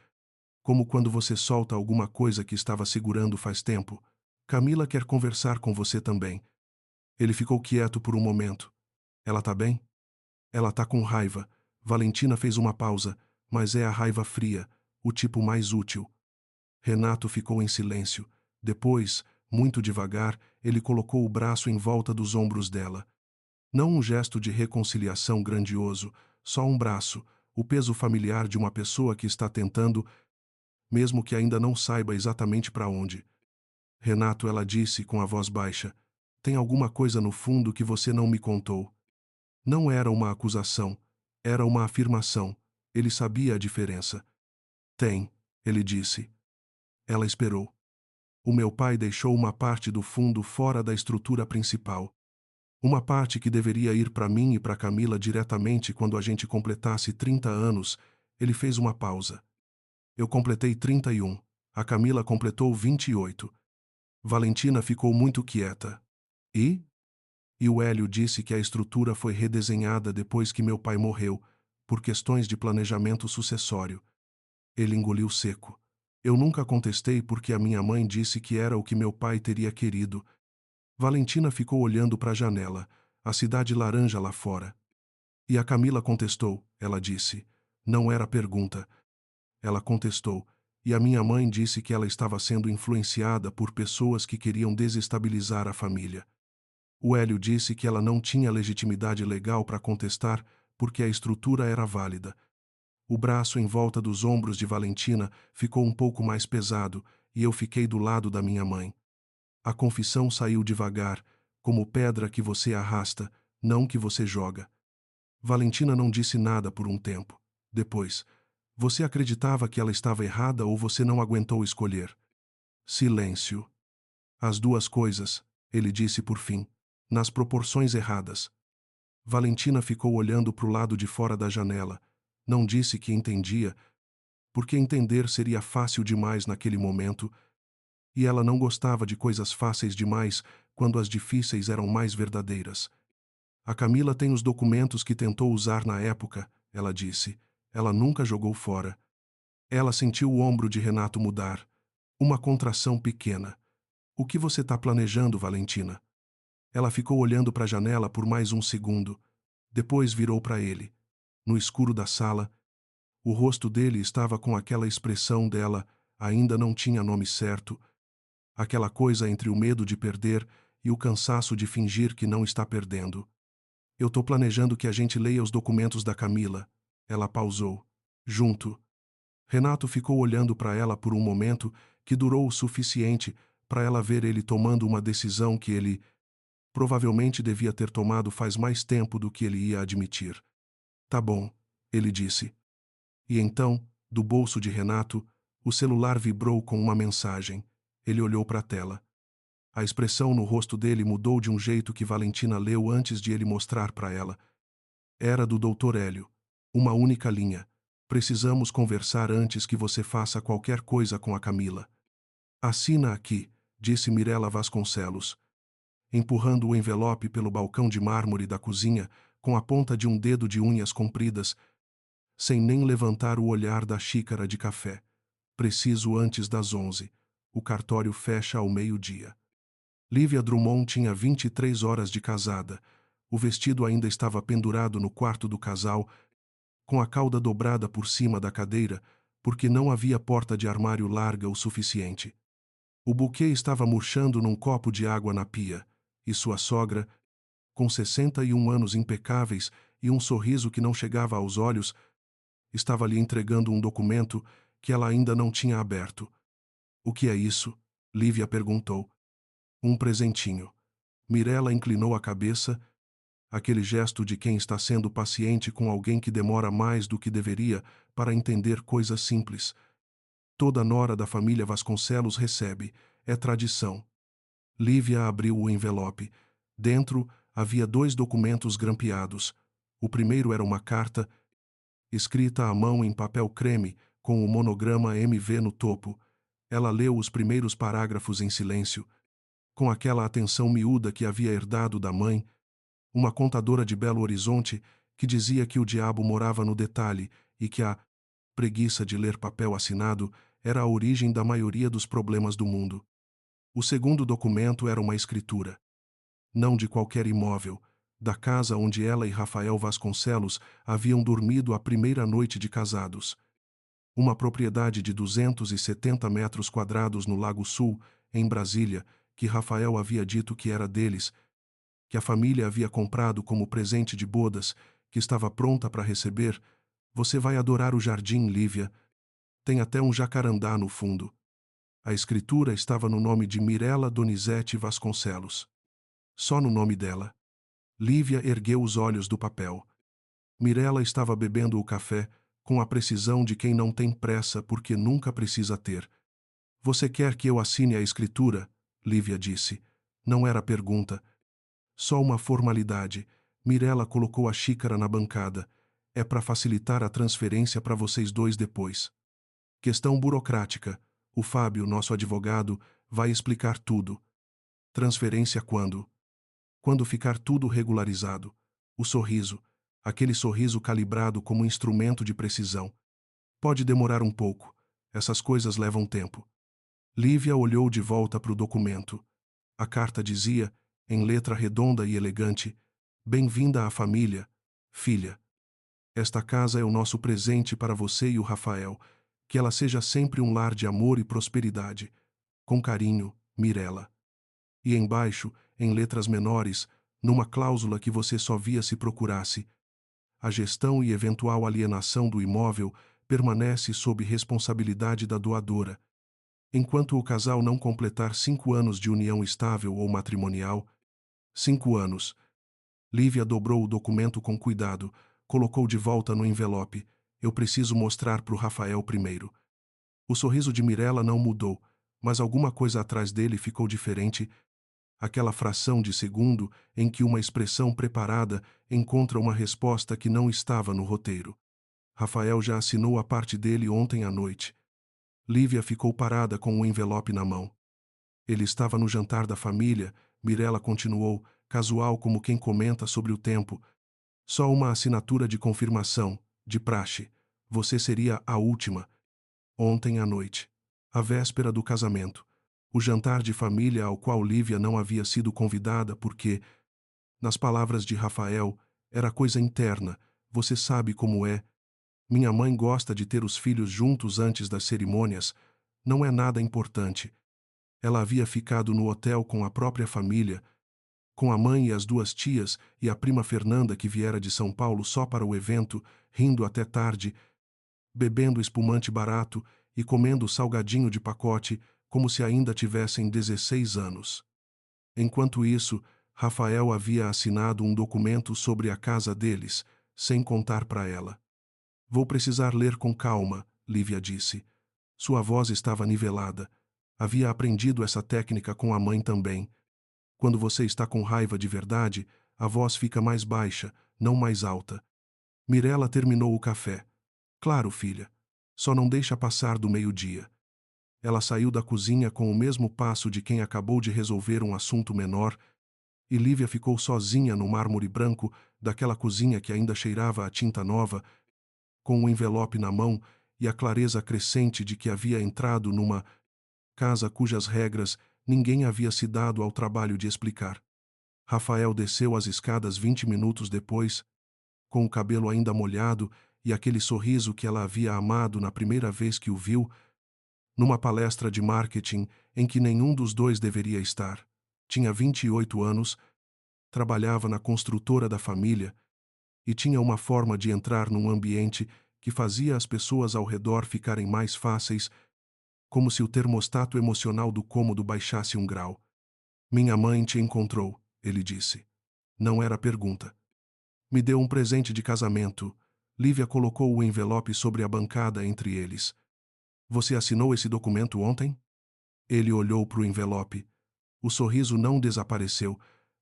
como quando você solta alguma coisa que estava segurando faz tempo. Camila quer conversar com você também. Ele ficou quieto por um momento. Ela tá bem? Ela tá com raiva. Valentina fez uma pausa, mas é a raiva fria, o tipo mais útil. Renato ficou em silêncio. Depois, muito devagar, ele colocou o braço em volta dos ombros dela. Não um gesto de reconciliação grandioso, só um braço, o peso familiar de uma pessoa que está tentando, mesmo que ainda não saiba exatamente para onde. Renato, ela disse com a voz baixa, tem alguma coisa no fundo que você não me contou. Não era uma acusação, era uma afirmação. Ele sabia a diferença. Tem, ele disse. Ela esperou. O meu pai deixou uma parte do fundo fora da estrutura principal. Uma parte que deveria ir para mim e para Camila diretamente quando a gente completasse 30 anos. Ele fez uma pausa. Eu completei 31. A Camila completou 28. Valentina ficou muito quieta. E? E o Hélio disse que a estrutura foi redesenhada depois que meu pai morreu, por questões de planejamento sucessório. Ele engoliu seco. Eu nunca contestei porque a minha mãe disse que era o que meu pai teria querido. Valentina ficou olhando para a janela, a cidade laranja lá fora. E a Camila contestou, ela disse. Não era pergunta. Ela contestou, e a minha mãe disse que ela estava sendo influenciada por pessoas que queriam desestabilizar a família. O Hélio disse que ela não tinha legitimidade legal para contestar porque a estrutura era válida. O braço em volta dos ombros de Valentina ficou um pouco mais pesado e eu fiquei do lado da minha mãe. A confissão saiu devagar, como pedra que você arrasta, não que você joga. Valentina não disse nada por um tempo. Depois, você acreditava que ela estava errada ou você não aguentou escolher? Silêncio. As duas coisas, ele disse por fim, nas proporções erradas. Valentina ficou olhando para o lado de fora da janela. Não disse que entendia, porque entender seria fácil demais naquele momento, e ela não gostava de coisas fáceis demais quando as difíceis eram mais verdadeiras. A Camila tem os documentos que tentou usar na época, ela disse. Ela nunca jogou fora. Ela sentiu o ombro de Renato mudar. Uma contração pequena. O que você está planejando, Valentina? Ela ficou olhando para a janela por mais um segundo. Depois virou para ele. No escuro da sala, o rosto dele estava com aquela expressão dela, ainda não tinha nome certo, aquela coisa entre o medo de perder e o cansaço de fingir que não está perdendo. Eu estou planejando que a gente leia os documentos da Camila. Ela pausou. Junto. Renato ficou olhando para ela por um momento que durou o suficiente para ela ver ele tomando uma decisão que ele provavelmente devia ter tomado faz mais tempo do que ele ia admitir. Tá bom, ele disse. E então, do bolso de Renato, o celular vibrou com uma mensagem. Ele olhou para a tela. A expressão no rosto dele mudou de um jeito que Valentina leu antes de ele mostrar para ela. Era do Dr. Hélio. Uma única linha. Precisamos conversar antes que você faça qualquer coisa com a Camila. Assina aqui, disse Mirela Vasconcelos, empurrando o envelope pelo balcão de mármore da cozinha com a ponta de um dedo de unhas compridas, sem nem levantar o olhar da xícara de café. Preciso antes das 11. O cartório fecha ao meio-dia. Lívia Drummond tinha 23 horas de casada. O vestido ainda estava pendurado no quarto do casal, com a cauda dobrada por cima da cadeira, porque não havia porta de armário larga o suficiente. O buquê estava murchando num copo de água na pia, e sua sogra, com 61 anos impecáveis e um sorriso que não chegava aos olhos, estava lhe entregando um documento que ela ainda não tinha aberto. O que é isso? Lívia perguntou. Um presentinho. Mirela inclinou a cabeça, aquele gesto de quem está sendo paciente com alguém que demora mais do que deveria para entender coisas simples. Toda nora da família Vasconcelos recebe, é tradição. Lívia abriu o envelope. Dentro havia 2 documentos grampeados. O primeiro era uma carta, escrita à mão em papel creme, com o monograma MV no topo. Ela leu os primeiros parágrafos em silêncio, com aquela atenção miúda que havia herdado da mãe, uma contadora de Belo Horizonte que dizia que o diabo morava no detalhe e que a preguiça de ler papel assinado era a origem da maioria dos problemas do mundo. O segundo documento era uma escritura. Não de qualquer imóvel, da casa onde ela e Rafael Vasconcelos haviam dormido a primeira noite de casados. Uma propriedade de 270 metros quadrados no Lago Sul, em Brasília, que Rafael havia dito que era deles, que a família havia comprado como presente de bodas, que estava pronta para receber. Você vai adorar o jardim, Lívia. Tem até um jacarandá no fundo. A escritura estava no nome de Mirela Donizete Vasconcelos. Só no nome dela. Lívia ergueu os olhos do papel. Mirela estava bebendo o café, com a precisão de quem não tem pressa porque nunca precisa ter. Você quer que eu assine a escritura? Lívia disse. Não era pergunta. Só uma formalidade. Mirela colocou a xícara na bancada. É para facilitar a transferência para vocês dois depois. Questão burocrática. O Fábio, nosso advogado, vai explicar tudo. Transferência quando? Quando ficar tudo regularizado. O sorriso. Aquele sorriso calibrado como instrumento de precisão. Pode demorar um pouco. Essas coisas levam tempo. Lívia olhou de volta para o documento. A carta dizia, em letra redonda e elegante, Bem-vinda à família, filha. Esta casa é o nosso presente para você e o Rafael. Que ela seja sempre um lar de amor e prosperidade. Com carinho, Mirela. E embaixo, em letras menores, numa cláusula que você só via se procurasse, a gestão e eventual alienação do imóvel permanece sob responsabilidade da doadora. Enquanto o casal não completar 5 anos de união estável ou matrimonial, 5 anos. Lívia dobrou o documento com cuidado, colocou de volta no envelope. Eu preciso mostrar para o Rafael primeiro. O sorriso de Mirela não mudou, mas alguma coisa atrás dele ficou diferente. Aquela fração de segundo em que uma expressão preparada encontra uma resposta que não estava no roteiro. Rafael já assinou a parte dele ontem à noite. Lívia ficou parada com o envelope na mão. Ele estava no jantar da família, Mirela continuou, casual como quem comenta sobre o tempo. Só uma assinatura de confirmação, de praxe. Você seria a última. Ontem à noite. A véspera do casamento. O jantar de família ao qual Lívia não havia sido convidada porque, nas palavras de Rafael, era coisa interna. Você sabe como é. Minha mãe gosta de ter os filhos juntos antes das cerimônias. Não é nada importante. Ela havia ficado no hotel com a própria família, com a mãe e as duas tias e a prima Fernanda que viera de São Paulo só para o evento, rindo até tarde, bebendo espumante barato e comendo salgadinho de pacote como se ainda tivessem 16 anos. Enquanto isso, Rafael havia assinado um documento sobre a casa deles, sem contar para ela. Vou precisar ler com calma, Lívia disse. Sua voz estava nivelada. Havia aprendido essa técnica com a mãe também. Quando você está com raiva de verdade, a voz fica mais baixa, não mais alta. Mirella terminou o café. Claro, filha. Só não deixa passar do meio-dia. Ela saiu da cozinha com o mesmo passo de quem acabou de resolver um assunto menor, e Lívia ficou sozinha no mármore branco daquela cozinha que ainda cheirava a tinta nova, com o envelope na mão e a clareza crescente de que havia entrado numa casa cujas regras ninguém havia se dado ao trabalho de explicar. Rafael desceu as escadas 20 minutos depois, com o cabelo ainda molhado e aquele sorriso que ela havia amado na primeira vez que o viu, numa palestra de marketing em que nenhum dos dois deveria estar. Tinha 28 anos, trabalhava na construtora da família e tinha uma forma de entrar num ambiente que fazia as pessoas ao redor ficarem mais fáceis, como se o termostato emocional do cômodo baixasse um grau. Minha mãe te encontrou, ele disse. Não era pergunta. Me deu um presente de casamento. Lívia colocou o envelope sobre a bancada entre eles. Você assinou esse documento ontem? Ele olhou para o envelope. O sorriso não desapareceu,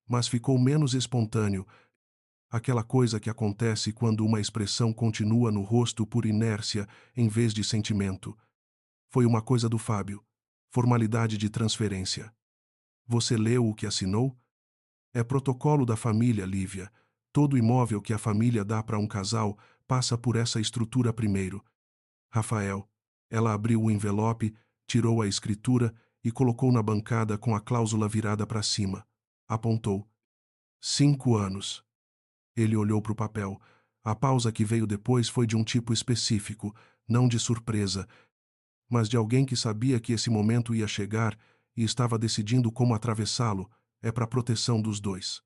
mas ficou menos espontâneo, aquela coisa que acontece quando uma expressão continua no rosto por inércia em vez de sentimento. Foi uma coisa do Fábio. Formalidade de transferência. Você leu o que assinou? É protocolo da família, Lívia. Todo imóvel que a família dá para um casal passa por essa estrutura primeiro. Rafael. Ela abriu o envelope, tirou a escritura e colocou na bancada com a cláusula virada para cima. Apontou. 5 anos. Ele olhou para o papel. A pausa que veio depois foi de um tipo específico, não de surpresa, mas de alguém que sabia que esse momento ia chegar e estava decidindo como atravessá-lo. É para proteção dos dois.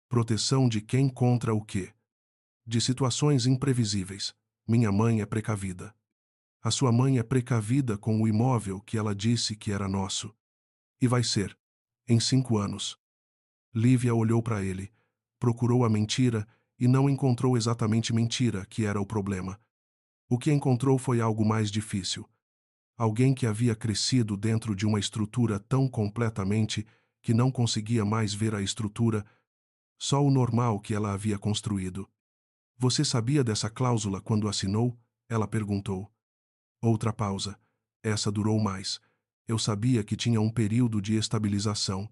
Proteção de quem contra o quê? De situações imprevisíveis. Minha mãe é precavida. A sua mãe é precavida com o imóvel que ela disse que era nosso. E vai ser. Em 5 anos. Lívia olhou para ele. Procurou a mentira e não encontrou exatamente mentira, que era o problema. O que encontrou foi algo mais difícil. Alguém que havia crescido dentro de uma estrutura tão completamente que não conseguia mais ver a estrutura, só o normal que ela havia construído. Você sabia dessa cláusula quando assinou? Ela perguntou. Outra pausa. Essa durou mais. Eu sabia que tinha um período de estabilização.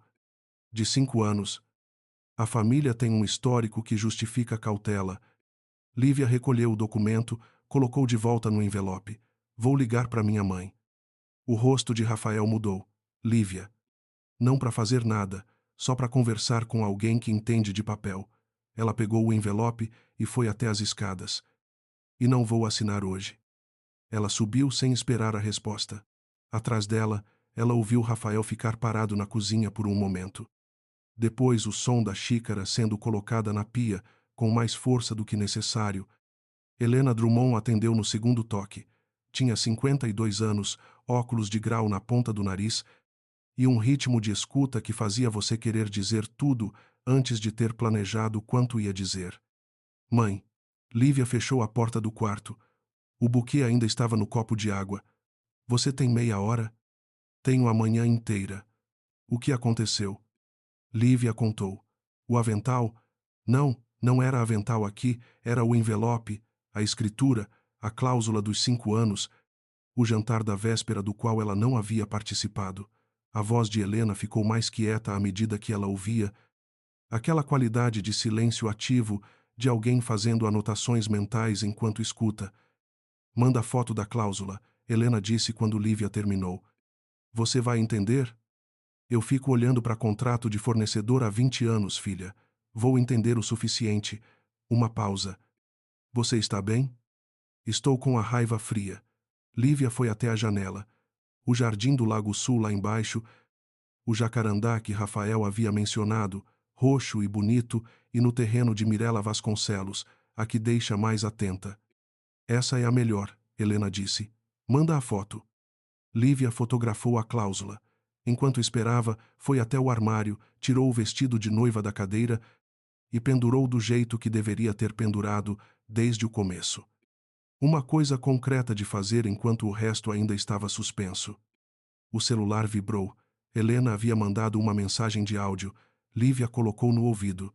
De 5 anos. A família tem um histórico que justifica a cautela. Lívia recolheu o documento, colocou de volta no envelope. Vou ligar para minha mãe. O rosto de Rafael mudou. Lívia. Não para fazer nada, só para conversar com alguém que entende de papel. Ela pegou o envelope e foi até as escadas. E não vou assinar hoje. Ela subiu sem esperar a resposta. Atrás dela, ela ouviu Rafael ficar parado na cozinha por um momento. Depois o som da xícara sendo colocada na pia, com mais força do que necessário. Helena Drummond atendeu no segundo toque. Tinha 52 anos, óculos de grau na ponta do nariz e um ritmo de escuta que fazia você querer dizer tudo antes de ter planejado quanto ia dizer. Mãe. Lívia fechou a porta do quarto. O buquê ainda estava no copo de água. Você tem meia hora? Tenho a manhã inteira. O que aconteceu? Lívia contou. O avental? Não, não era avental aqui, era o envelope, a escritura, a cláusula dos 5 anos, o jantar da véspera do qual ela não havia participado. A voz de Helena ficou mais quieta à medida que ela ouvia. Aquela qualidade de silêncio ativo de alguém fazendo anotações mentais enquanto escuta. Manda a foto da cláusula, Helena disse quando Lívia terminou. Você vai entender? Eu fico olhando para contrato de fornecedor há 20 anos, filha. Vou entender o suficiente. Uma pausa. Você está bem? Estou com a raiva fria. Lívia foi até a janela. O jardim do Lago Sul lá embaixo, o jacarandá que Rafael havia mencionado, roxo e bonito, e no terreno de Mirela Vasconcelos, a que deixa mais atenta. Essa é a melhor, Helena disse. Manda a foto. Lívia fotografou a cláusula. Enquanto esperava, foi até o armário, tirou o vestido de noiva da cadeira e pendurou do jeito que deveria ter pendurado desde o começo. Uma coisa concreta de fazer enquanto o resto ainda estava suspenso. O celular vibrou. Helena havia mandado uma mensagem de áudio. Lívia colocou no ouvido.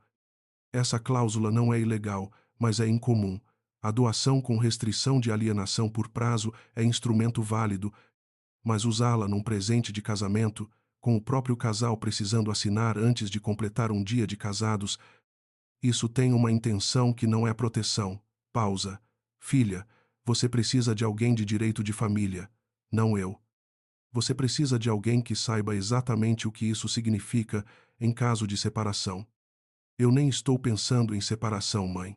Essa cláusula não é ilegal, mas é incomum. A doação com restrição de alienação por prazo é instrumento válido, mas usá-la num presente de casamento, com o próprio casal precisando assinar antes de completar um dia de casados, isso tem uma intenção que não é proteção. Pausa. Filha, você precisa de alguém de direito de família, não eu. Você precisa de alguém que saiba exatamente o que isso significa em caso de separação. Eu nem estou pensando em separação, mãe.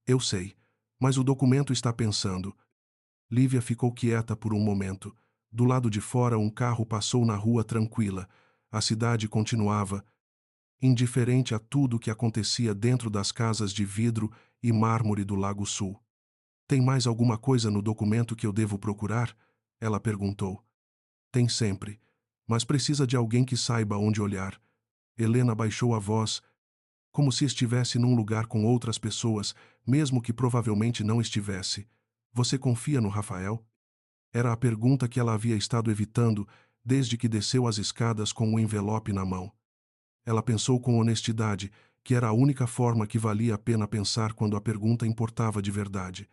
Eu sei, mas o documento está pensando. Lívia ficou quieta por um momento. Do lado de fora, um carro passou na rua tranquila. A cidade continuava, indiferente a tudo o que acontecia dentro das casas de vidro e mármore do Lago Sul. Tem mais alguma coisa no documento que eu devo procurar? Ela perguntou. Tem sempre, mas precisa de alguém que saiba onde olhar. Helena baixou a voz, como se estivesse num lugar com outras pessoas, mesmo que provavelmente não estivesse. Você confia no Rafael? Era a pergunta que ela havia estado evitando desde que desceu as escadas com o envelope na mão. Ela pensou com honestidade que era a única forma que valia a pena pensar quando a pergunta importava de verdade.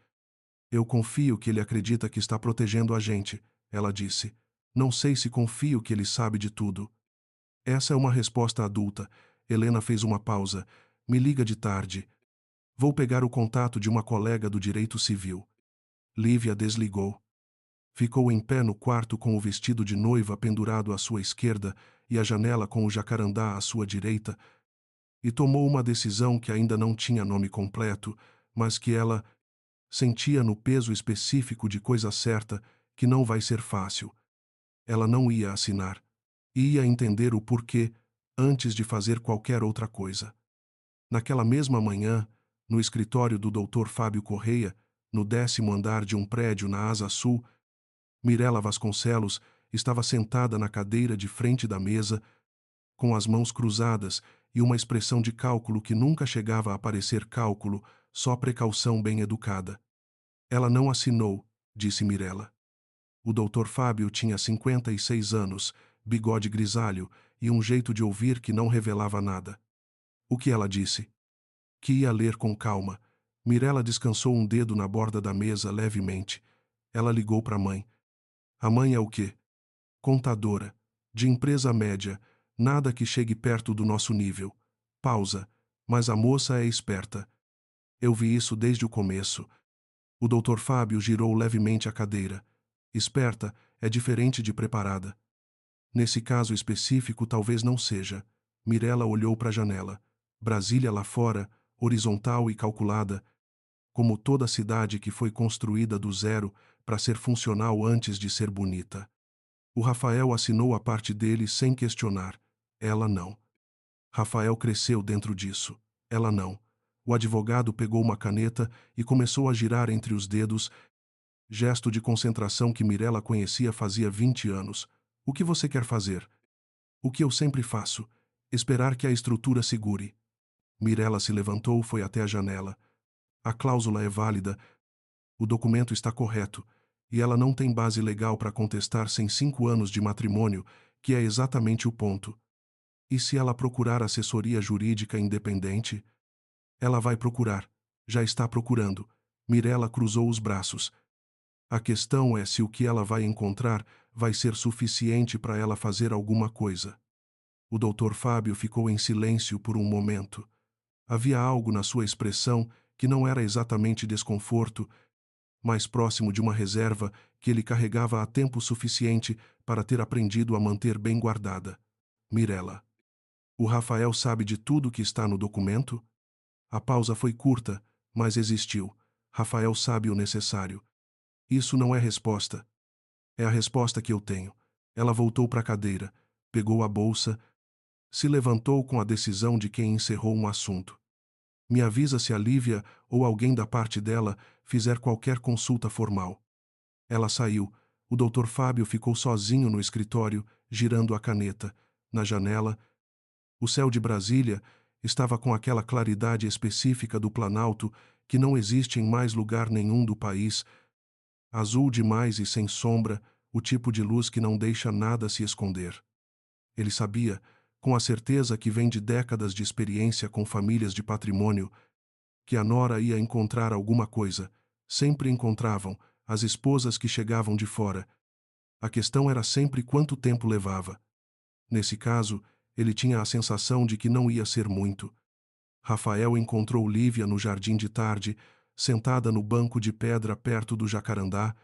Eu confio que ele acredita que está protegendo a gente, ela disse. Não sei se confio que ele sabe de tudo. Essa é uma resposta adulta. Helena fez uma pausa. Me liga de tarde. Vou pegar o contato de uma colega do direito civil. Lívia desligou. Ficou em pé no quarto com o vestido de noiva pendurado à sua esquerda e a janela com o jacarandá à sua direita, e tomou uma decisão que ainda não tinha nome completo, mas que ela sentia no peso específico de coisa certa que não vai ser fácil. Ela não ia assinar. Ia entender o porquê antes de fazer qualquer outra coisa. Naquela mesma manhã, no escritório do Dr. Fábio Correia, no 10º andar de um prédio na Asa Sul, Mirela Vasconcelos estava sentada na cadeira de frente da mesa, com as mãos cruzadas e uma expressão de cálculo que nunca chegava a parecer cálculo, só precaução bem educada. Ela não assinou, disse Mirela. O Dr. Fábio tinha 56 anos, bigode grisalho e um jeito de ouvir que não revelava nada. O que ela disse? Que ia ler com calma. Mirela descansou um dedo na borda da mesa levemente. Ela ligou para a mãe. A mãe é o quê? Contadora. De empresa média. Nada que chegue perto do nosso nível. Pausa. Mas a moça é esperta. Eu vi isso desde o começo. O Dr. Fábio girou levemente a cadeira. Esperta é diferente de preparada. Nesse caso específico, talvez não seja. Mirela olhou para a janela. Brasília lá fora, horizontal e calculada, como toda cidade que foi construída do zero para ser funcional antes de ser bonita. O Rafael assinou a parte dele sem questionar. Ela não. Rafael cresceu dentro disso. Ela não. O advogado pegou uma caneta e começou a girar entre os dedos, gesto de concentração que Mirela conhecia fazia 20 anos. O que você quer fazer? O que eu sempre faço. Esperar que a estrutura segure. Mirela se levantou e foi até a janela. A cláusula é válida, o documento está correto, e ela não tem base legal para contestar sem 5 anos de matrimônio, que é exatamente o ponto. E se ela procurar assessoria jurídica independente? Ela vai procurar. Já está procurando. Mirela cruzou os braços. A questão é se o que ela vai encontrar vai ser suficiente para ela fazer alguma coisa. O doutor Fábio ficou em silêncio por um momento. Havia algo na sua expressão que não era exatamente desconforto, mais próximo de uma reserva que ele carregava há tempo suficiente para ter aprendido a manter bem guardada. Mirela. O Rafael sabe de tudo que está no documento? A pausa foi curta, mas existiu. Rafael sabe o necessário. Isso não é resposta. É a resposta que eu tenho. Ela voltou para a cadeira, pegou a bolsa, se levantou com a decisão de quem encerrou um assunto. Me avisa se a Lívia ou alguém da parte dela fizer qualquer consulta formal. Ela saiu. O doutor Fábio ficou sozinho no escritório, girando a caneta. Na janela, o céu de Brasília estava com aquela claridade específica do Planalto que não existe em mais lugar nenhum do país, azul demais e sem sombra, o tipo de luz que não deixa nada se esconder. Ele sabia, com a certeza que vem de décadas de experiência com famílias de patrimônio, que a nora ia encontrar alguma coisa. Sempre encontravam, as esposas que chegavam de fora. A questão era sempre quanto tempo levava. Nesse caso, ele tinha a sensação de que não ia ser muito. Rafael encontrou Lívia no jardim de tarde, sentada no banco de pedra perto do jacarandá,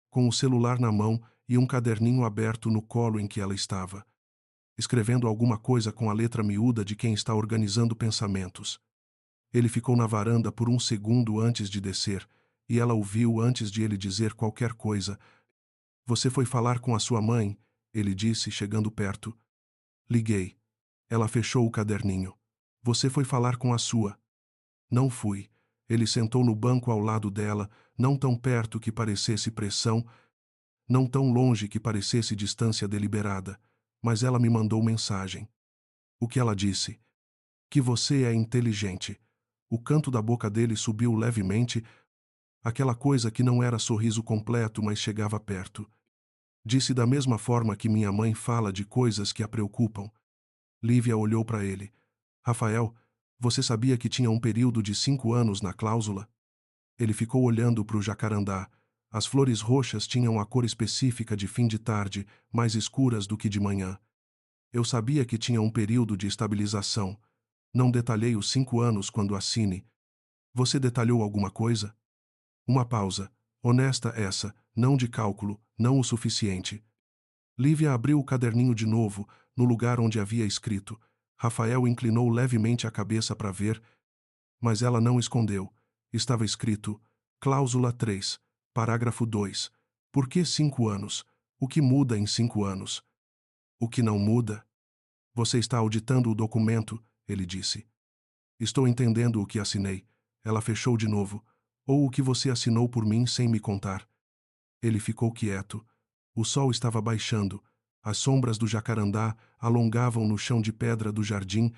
com o celular na mão e um caderninho aberto no colo em que ela estava, escrevendo alguma coisa com a letra miúda de quem está organizando pensamentos. Ele ficou na varanda por um segundo antes de descer, e ela o viu antes de ele dizer qualquer coisa. Você foi falar com a sua mãe? Ele disse, chegando perto. Liguei. Ela fechou o caderninho. Você foi falar com a sua? Não fui. Ele sentou no banco ao lado dela, não tão perto que parecesse pressão, não tão longe que parecesse distância deliberada, mas ela me mandou mensagem. O que ela disse? Que você é inteligente. O canto da boca dele subiu levemente, aquela coisa que não era sorriso completo, mas chegava perto. Disse da mesma forma que minha mãe fala de coisas que a preocupam. Lívia olhou para ele. Rafael, você sabia que tinha um período de 5 anos na cláusula? Ele ficou olhando para o jacarandá. As flores roxas tinham a cor específica de fim de tarde, mais escuras do que de manhã. Eu sabia que tinha um período de estabilização. Não detalhei os 5 anos quando assine. Você detalhou alguma coisa? Uma pausa. Honesta essa, não de cálculo, não o suficiente. Lívia abriu o caderninho de novo, no lugar onde havia escrito. Rafael inclinou levemente a cabeça para ver, mas ela não escondeu. Estava escrito: Cláusula 3, parágrafo 2. Por que 5 anos? O que muda em 5 anos? O que não muda? Você está auditando o documento, ele disse. Estou entendendo o que assinei. Ela fechou de novo. Ou o que você assinou por mim sem me contar. Ele ficou quieto. O sol estava baixando. As sombras do jacarandá alongavam no chão de pedra do jardim,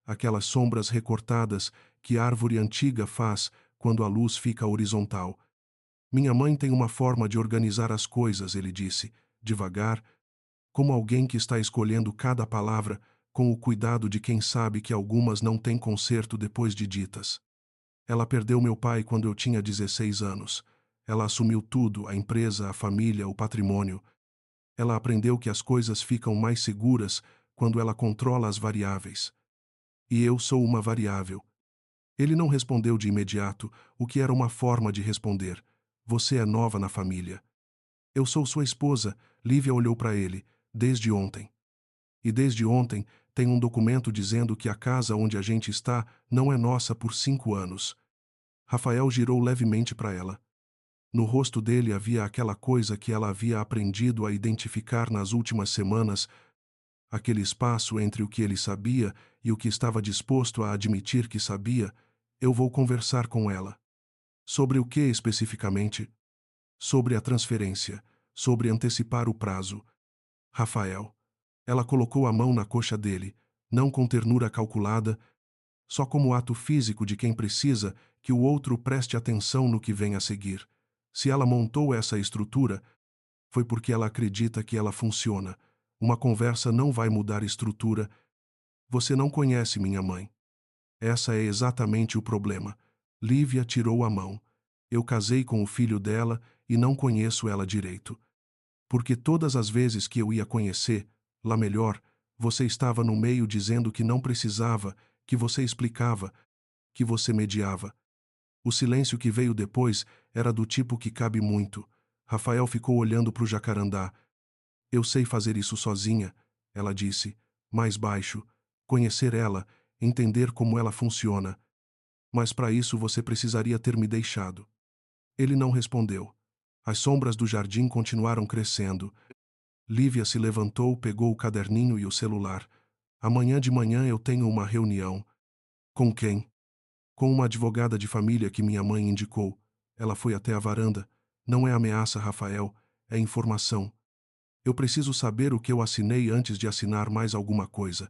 aquelas sombras recortadas que árvore antiga faz quando a luz fica horizontal. Minha mãe tem uma forma de organizar as coisas, ele disse, devagar, como alguém que está escolhendo cada palavra com o cuidado de quem sabe que algumas não têm conserto depois de ditas. Ela perdeu meu pai quando eu tinha 16 anos. Ela assumiu tudo, a empresa, a família, o patrimônio. Ela aprendeu que as coisas ficam mais seguras quando ela controla as variáveis. E eu sou uma variável. Ele não respondeu de imediato, o que era uma forma de responder. Você é nova na família. Eu sou sua esposa, Lívia olhou para ele, desde ontem. E desde ontem tem um documento dizendo que a casa onde a gente está não é nossa por 5 anos. Rafael girou levemente para ela. No rosto dele havia aquela coisa que ela havia aprendido a identificar nas últimas semanas, aquele espaço entre o que ele sabia e o que estava disposto a admitir que sabia. Eu vou conversar com ela. Sobre o que especificamente? Sobre a transferência, sobre antecipar o prazo. Rafael. Ela colocou a mão na coxa dele, não com ternura calculada, só como ato físico de quem precisa que o outro preste atenção no que vem a seguir. Se ela montou essa estrutura, foi porque ela acredita que ela funciona. Uma conversa não vai mudar estrutura. Você não conhece minha mãe. Essa é exatamente o problema. Lívia tirou a mão. Eu casei com o filho dela e não conheço ela direito. Porque todas as vezes que eu ia conhecer, lá melhor, Você estava no meio dizendo que não precisava, que você explicava, que você mediava. O silêncio que veio depois era do tipo que cabe muito. Rafael ficou olhando para o jacarandá. Eu sei fazer isso sozinha, ela disse, mais baixo. Conhecer ela, entender como ela funciona. Mas para isso você precisaria ter me deixado. Ele não respondeu. As sombras do jardim continuaram crescendo. Lívia se levantou, pegou o caderninho e o celular. Amanhã de manhã eu tenho uma reunião. Com quem? Com uma advogada de família que minha mãe indicou. Ela foi até a varanda. Não é ameaça, Rafael, é informação. Eu preciso saber o que eu assinei antes de assinar mais alguma coisa.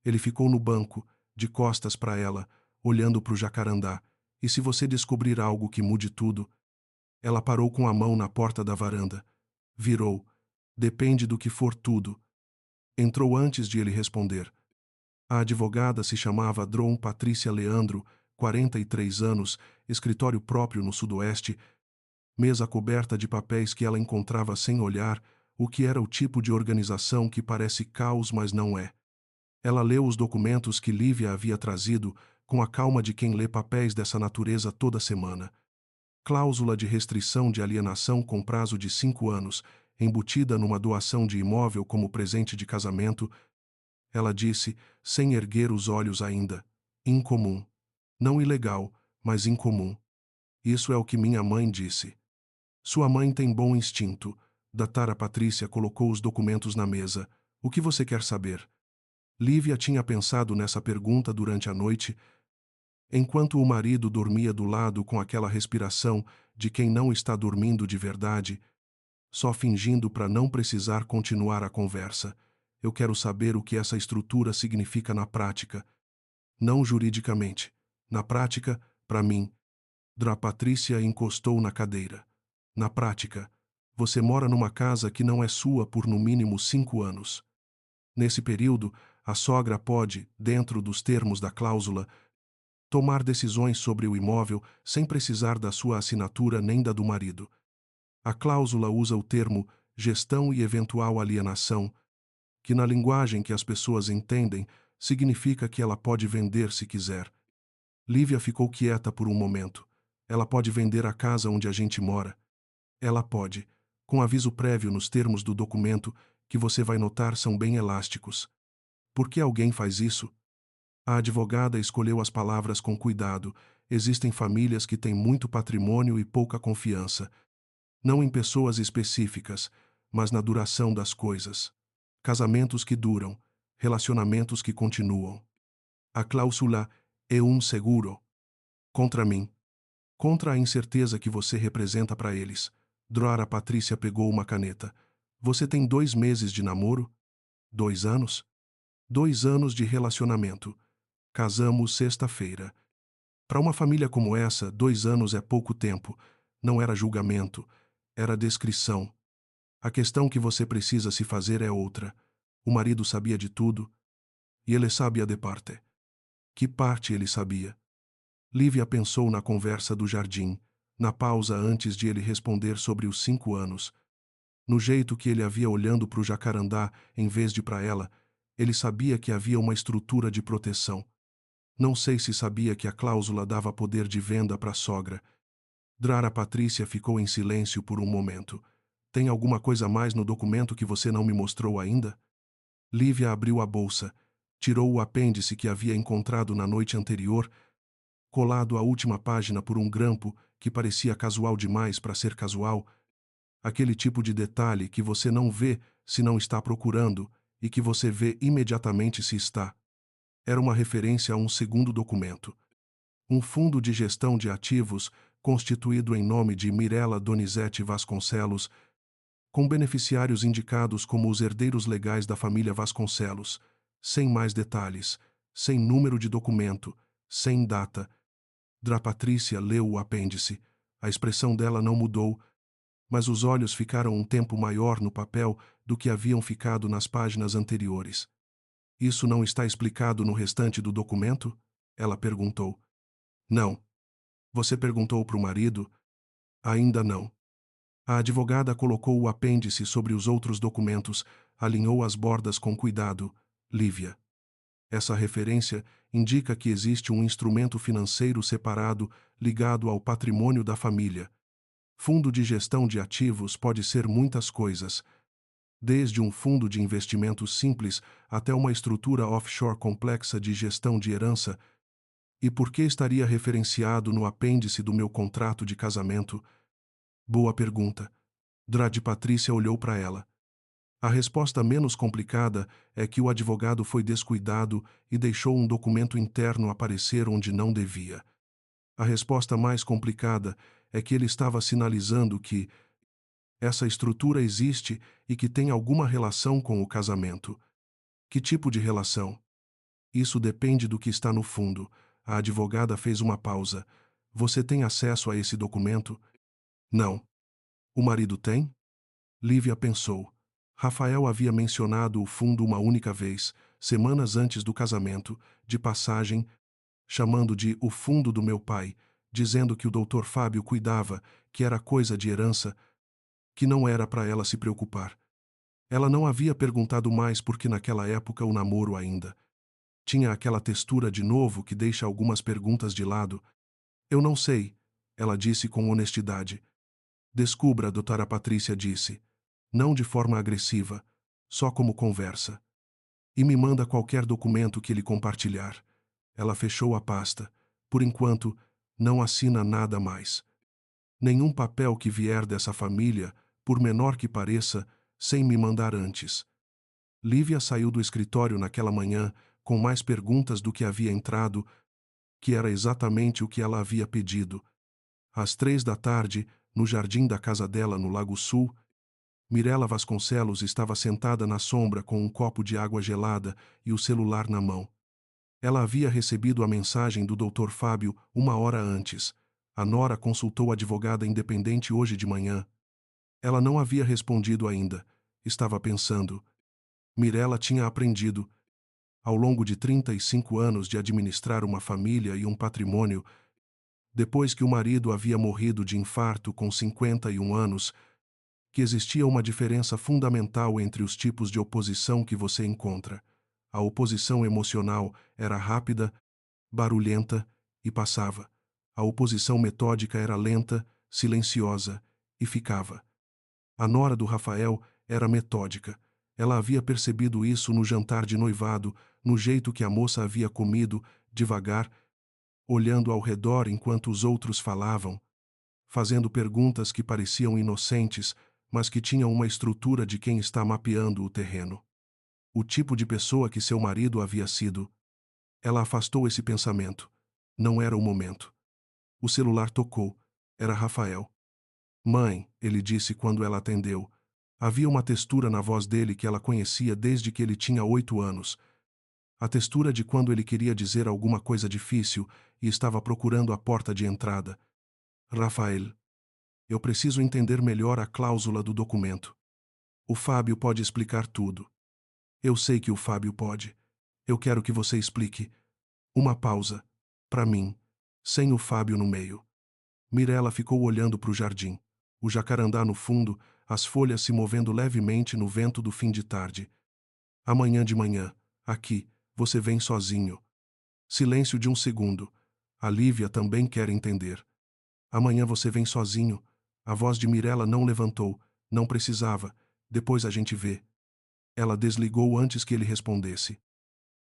Ele ficou no banco, de costas para ela, olhando para o jacarandá. E se você descobrir algo que mude tudo? Ela parou com a mão na porta da varanda. Virou. Depende do que for tudo. Entrou antes de ele responder. A advogada se chamava Drom Patrícia Leandro, 43 anos, escritório próprio no sudoeste, mesa coberta de papéis que ela encontrava sem olhar, o que era o tipo de organização que parece caos, mas não é. Ela leu os documentos que Lívia havia trazido, com a calma de quem lê papéis dessa natureza toda semana. Cláusula de restrição de alienação com prazo de 5 anos, embutida numa doação de imóvel como presente de casamento, ela disse, sem erguer os olhos ainda. Incomum. Não ilegal, mas incomum. Isso é o que minha mãe disse. Sua mãe tem bom instinto. Datara Patrícia colocou os documentos na mesa. O que você quer saber? Lívia tinha pensado nessa pergunta durante a noite, enquanto o marido dormia do lado com aquela respiração de quem não está dormindo de verdade, só fingindo para não precisar continuar a conversa. Eu quero saber o que essa estrutura significa na prática. Não juridicamente. Na prática, para mim. Dra Patrícia encostou na cadeira. Na prática, você mora numa casa que não é sua por no mínimo 5 anos. Nesse período, a sogra pode, dentro dos termos da cláusula, tomar decisões sobre o imóvel sem precisar da sua assinatura nem da do marido. A cláusula usa o termo gestão e eventual alienação, que na linguagem que as pessoas entendem, significa que ela pode vender se quiser. Lívia ficou quieta por um momento. Ela pode vender a casa onde a gente mora. Ela pode, com aviso prévio nos termos do documento, que você vai notar são bem elásticos. Por que alguém faz isso? A advogada escolheu as palavras com cuidado. Existem famílias que têm muito patrimônio e pouca confiança. Não em pessoas específicas, mas na duração das coisas. Casamentos que duram, relacionamentos que continuam. A cláusula é um seguro. Contra mim. Contra a incerteza que você representa para eles. Drora Patrícia pegou uma caneta. Você tem 2 meses de namoro? 2 anos? 2 anos de relacionamento. Casamos sexta-feira. Para uma família como essa, 2 anos é pouco tempo. Não era julgamento, era descrição. A questão que você precisa se fazer é outra. O marido sabia de tudo, e ele sabia de parte. Que parte ele sabia? Lívia pensou na conversa do jardim, na pausa antes de ele responder sobre os 5 anos. No jeito que ele havia olhando para o jacarandá em vez de para ela, ele sabia que havia uma estrutura de proteção. Não sei se sabia que a cláusula dava poder de venda para a sogra. Drara Patrícia ficou em silêncio por um momento. Tem alguma coisa mais no documento que você não me mostrou ainda? Lívia abriu a bolsa, tirou o apêndice que havia encontrado na noite anterior, colado à última página por um grampo que parecia casual demais para ser casual, aquele tipo de detalhe que você não vê se não está procurando e que você vê imediatamente se está. Era uma referência a um segundo documento. Um fundo de gestão de ativos constituído em nome de Mirela Donizete Vasconcelos, com beneficiários indicados como os herdeiros legais da família Vasconcelos, sem mais detalhes, sem número de documento, sem data. Dra Patrícia leu o apêndice. A expressão dela não mudou, mas os olhos ficaram um tempo maior no papel do que haviam ficado nas páginas anteriores. Isso não está explicado no restante do documento? Ela perguntou. Não. Você perguntou para o marido? Ainda não. A advogada colocou o apêndice sobre os outros documentos, alinhou as bordas com cuidado. Lívia. Essa referência indica que existe um instrumento financeiro separado ligado ao patrimônio da família. Fundo de gestão de ativos pode ser muitas coisas, desde um fundo de investimentos simples até uma estrutura offshore complexa de gestão de herança. E por que estaria referenciado no apêndice do meu contrato de casamento? Boa pergunta. Drade Patrícia olhou para ela. A resposta menos complicada é que o advogado foi descuidado e deixou um documento interno aparecer onde não devia. A resposta mais complicada é que ele estava sinalizando que essa estrutura existe e que tem alguma relação com o casamento. Que tipo de relação? Isso depende do que está no fundo. A advogada fez uma pausa. Você tem acesso a esse documento? Não. O marido tem? Lívia pensou. Rafael havia mencionado o fundo uma única vez, semanas antes do casamento, de passagem, chamando de o fundo do meu pai, dizendo que o doutor Fábio cuidava, que era coisa de herança, que não era para ela se preocupar. Ela não havia perguntado mais porque naquela época o namoro ainda tinha aquela textura de novo que deixa algumas perguntas de lado. Eu não sei, ela disse com honestidade. Descubra, doutora Patrícia disse. Não de forma agressiva, só como conversa. E me manda qualquer documento que ele compartilhar. Ela fechou a pasta. Por enquanto, não assina nada mais. Nenhum papel que vier dessa família, por menor que pareça, sem me mandar antes. Lívia saiu do escritório naquela manhã, com mais perguntas do que havia entrado, que era exatamente o que ela havia pedido. Às 3 da tarde, no jardim da casa dela no Lago Sul, Mirela Vasconcelos estava sentada na sombra com um copo de água gelada e o celular na mão. Ela havia recebido a mensagem do Dr. Fábio uma hora antes. A nora consultou a advogada independente hoje de manhã. Ela não havia respondido ainda. Estava pensando. Mirela tinha aprendido, ao longo de 35 anos de administrar uma família e um patrimônio, depois que o marido havia morrido de infarto com 51 anos, que existia uma diferença fundamental entre os tipos de oposição que você encontra. A oposição emocional era rápida, barulhenta e passava. A oposição metódica era lenta, silenciosa e ficava. A nora do Rafael era metódica. Ela havia percebido isso no jantar de noivado, no jeito que a moça havia comido, devagar, olhando ao redor enquanto os outros falavam, fazendo perguntas que pareciam inocentes, mas que tinham uma estrutura de quem está mapeando o terreno. O tipo de pessoa que seu marido havia sido. Ela afastou esse pensamento. Não era o momento. O celular tocou. Era Rafael. Mãe, ele disse quando ela atendeu. Havia uma textura na voz dele que ela conhecia desde que ele tinha 8 anos. A textura de quando ele queria dizer alguma coisa difícil e estava procurando a porta de entrada. Rafael. Eu preciso entender melhor a cláusula do documento. O Fábio pode explicar tudo. Eu sei que o Fábio pode. Eu quero que você explique. Uma pausa. Para mim. Sem o Fábio no meio. Mirela ficou olhando para o jardim. O jacarandá no fundo, as folhas se movendo levemente no vento do fim de tarde. Amanhã de manhã, aqui, você vem sozinho. Silêncio de um segundo. A Lívia também quer entender. Amanhã você vem sozinho. A voz de Mirela não levantou. Não precisava. Depois a gente vê. Ela desligou antes que ele respondesse.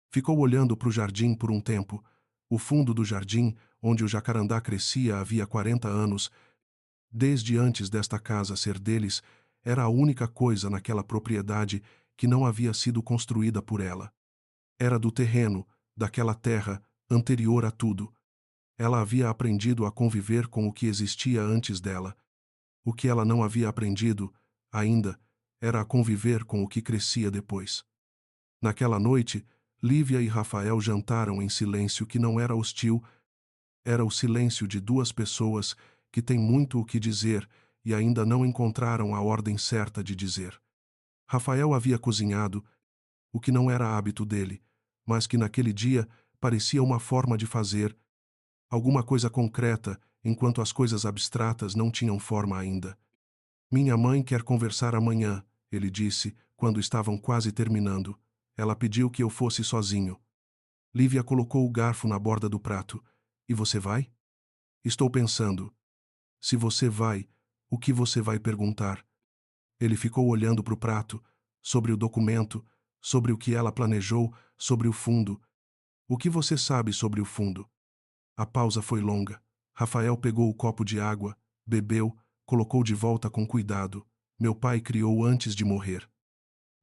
Ficou olhando para o jardim por um tempo. O fundo do jardim, onde o jacarandá crescia havia 40 anos, desde antes desta casa ser deles, era a única coisa naquela propriedade que não havia sido construída por ela. Era do terreno, daquela terra, anterior a tudo. Ela havia aprendido a conviver com o que existia antes dela. O que ela não havia aprendido, ainda, era a conviver com o que crescia depois. Naquela noite, Lívia e Rafael jantaram em silêncio que não era hostil, era o silêncio de duas pessoas que têm muito o que dizer e ainda não encontraram a ordem certa de dizer. Rafael havia cozinhado, o que não era hábito dele, mas que naquele dia parecia uma forma de fazer, alguma coisa concreta, enquanto as coisas abstratas não tinham forma ainda. Minha mãe quer conversar amanhã, ele disse, quando estavam quase terminando. Ela pediu que eu fosse sozinho. Lívia colocou o garfo na borda do prato. E você vai? Estou pensando. Se você vai, o que você vai perguntar? Ele ficou olhando para o prato, sobre o documento, sobre o que ela planejou, sobre o fundo. O que você sabe sobre o fundo? A pausa foi longa. Rafael pegou o copo de água, bebeu, colocou de volta com cuidado. Meu pai criou antes de morrer.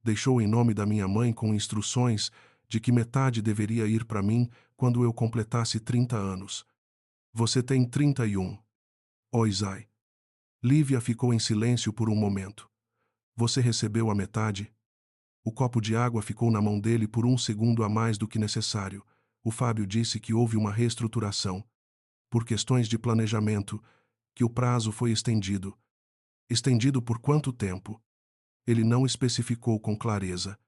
Deixou em nome da minha mãe com instruções de que metade deveria ir para mim quando eu completasse 30 anos. Você tem 31. Oisai. Lívia ficou em silêncio por um momento. Você recebeu a metade? O copo de água ficou na mão dele por um segundo a mais do que necessário. O Fábio disse que houve uma reestruturação. Por questões de planejamento, que o prazo foi estendido. Estendido por quanto tempo? Ele não especificou com clareza.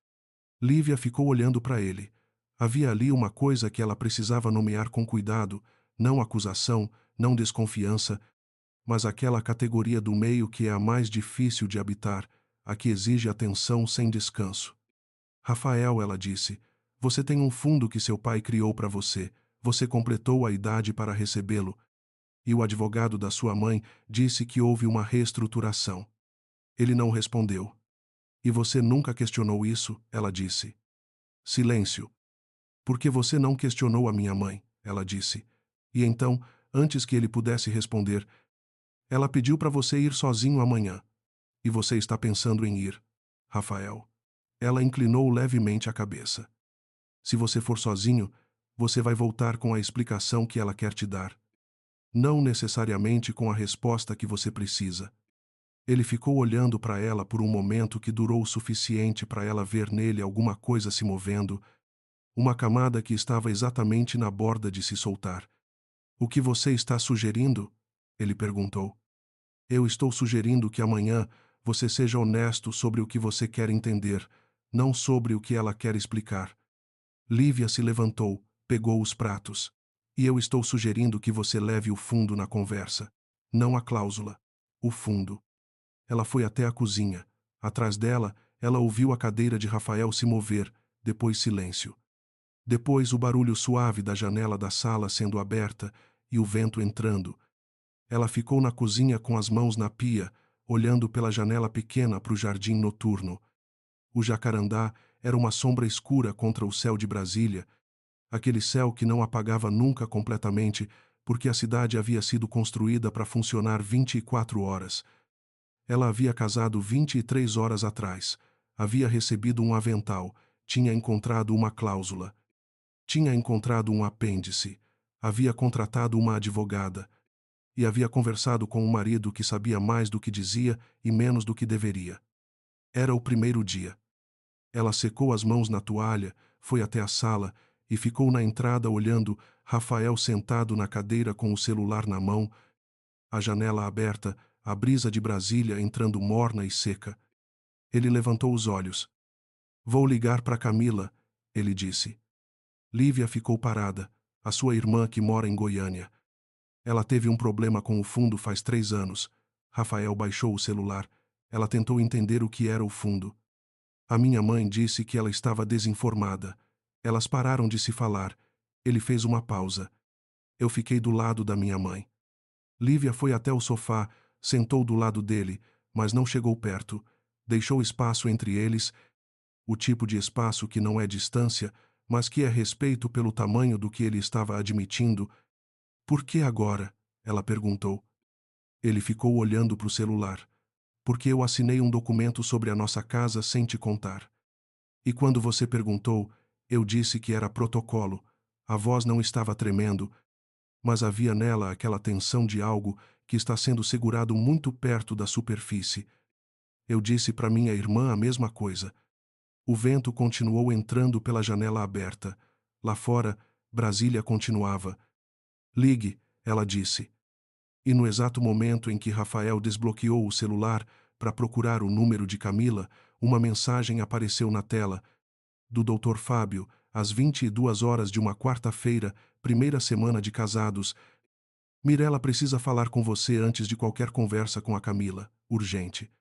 Lívia ficou olhando para ele. Havia ali uma coisa que ela precisava nomear com cuidado, não acusação, não desconfiança, mas aquela categoria do meio que é a mais difícil de habitar, a que exige atenção sem descanso. Rafael, ela disse, você tem um fundo que seu pai criou para você, você completou a idade para recebê-lo, e o advogado da sua mãe disse que houve uma reestruturação. Ele não respondeu. E você nunca questionou isso? Ela disse. Silêncio. Por que você não questionou a minha mãe? Ela disse. E então, antes que ele pudesse responder, ela pediu para você ir sozinho amanhã. E você está pensando em ir, Rafael. Ela inclinou levemente a cabeça. Se você for sozinho, você vai voltar com a explicação que ela quer te dar. Não necessariamente com a resposta que você precisa. Ele ficou olhando para ela por um momento que durou o suficiente para ela ver nele alguma coisa se movendo, uma camada que estava exatamente na borda de se soltar. O que você está sugerindo? Ele perguntou. Eu estou sugerindo que amanhã você seja honesto sobre o que você quer entender, não sobre o que ela quer explicar. Lívia se levantou, pegou os pratos. E eu estou sugerindo que você leve o fundo na conversa. Não a cláusula. O fundo. Ela foi até a cozinha. Atrás dela, ela ouviu a cadeira de Rafael se mover, depois silêncio. Depois o barulho suave da janela da sala sendo aberta e o vento entrando. Ela ficou na cozinha com as mãos na pia, olhando pela janela pequena para o jardim noturno. O jacarandá era uma sombra escura contra o céu de Brasília, aquele céu que não apagava nunca completamente, porque a cidade havia sido construída para funcionar 24 horas. Ela havia casado 23 horas atrás, havia recebido um avental, tinha encontrado uma cláusula, tinha encontrado um apêndice, havia contratado uma advogada e havia conversado com um marido que sabia mais do que dizia e menos do que deveria. Era o primeiro dia. Ela secou as mãos na toalha, foi até a sala e ficou na entrada olhando Rafael sentado na cadeira com o celular na mão, a janela aberta, a brisa de Brasília entrando morna e seca. Ele levantou os olhos. Vou ligar para Camila, ele disse. Lívia ficou parada, a sua irmã que mora em Goiânia. Ela teve um problema com o fundo faz 3 anos. Rafael baixou o celular. Ela tentou entender o que era o fundo. A minha mãe disse que ela estava desinformada. Elas pararam de se falar. Ele fez uma pausa. Eu fiquei do lado da minha mãe. Lívia foi até o sofá, sentou do lado dele, mas não chegou perto. Deixou espaço entre eles, o tipo de espaço que não é distância, mas que é respeito pelo tamanho do que ele estava admitindo. Por que agora? Ela perguntou. Ele ficou olhando para o celular. Porque eu assinei um documento sobre a nossa casa sem te contar. E quando você perguntou, eu disse que era protocolo. A voz não estava tremendo, mas havia nela aquela tensão de algo que está sendo segurado muito perto da superfície. Eu disse para minha irmã a mesma coisa. O vento continuou entrando pela janela aberta. Lá fora, Brasília continuava. Ligue, ela disse. E no exato momento em que Rafael desbloqueou o celular para procurar o número de Camila, uma mensagem apareceu na tela. Do Dr. Fábio, às 22 horas de uma quarta-feira, primeira semana de casados. Mirela precisa falar com você antes de qualquer conversa com a Camila. Urgente.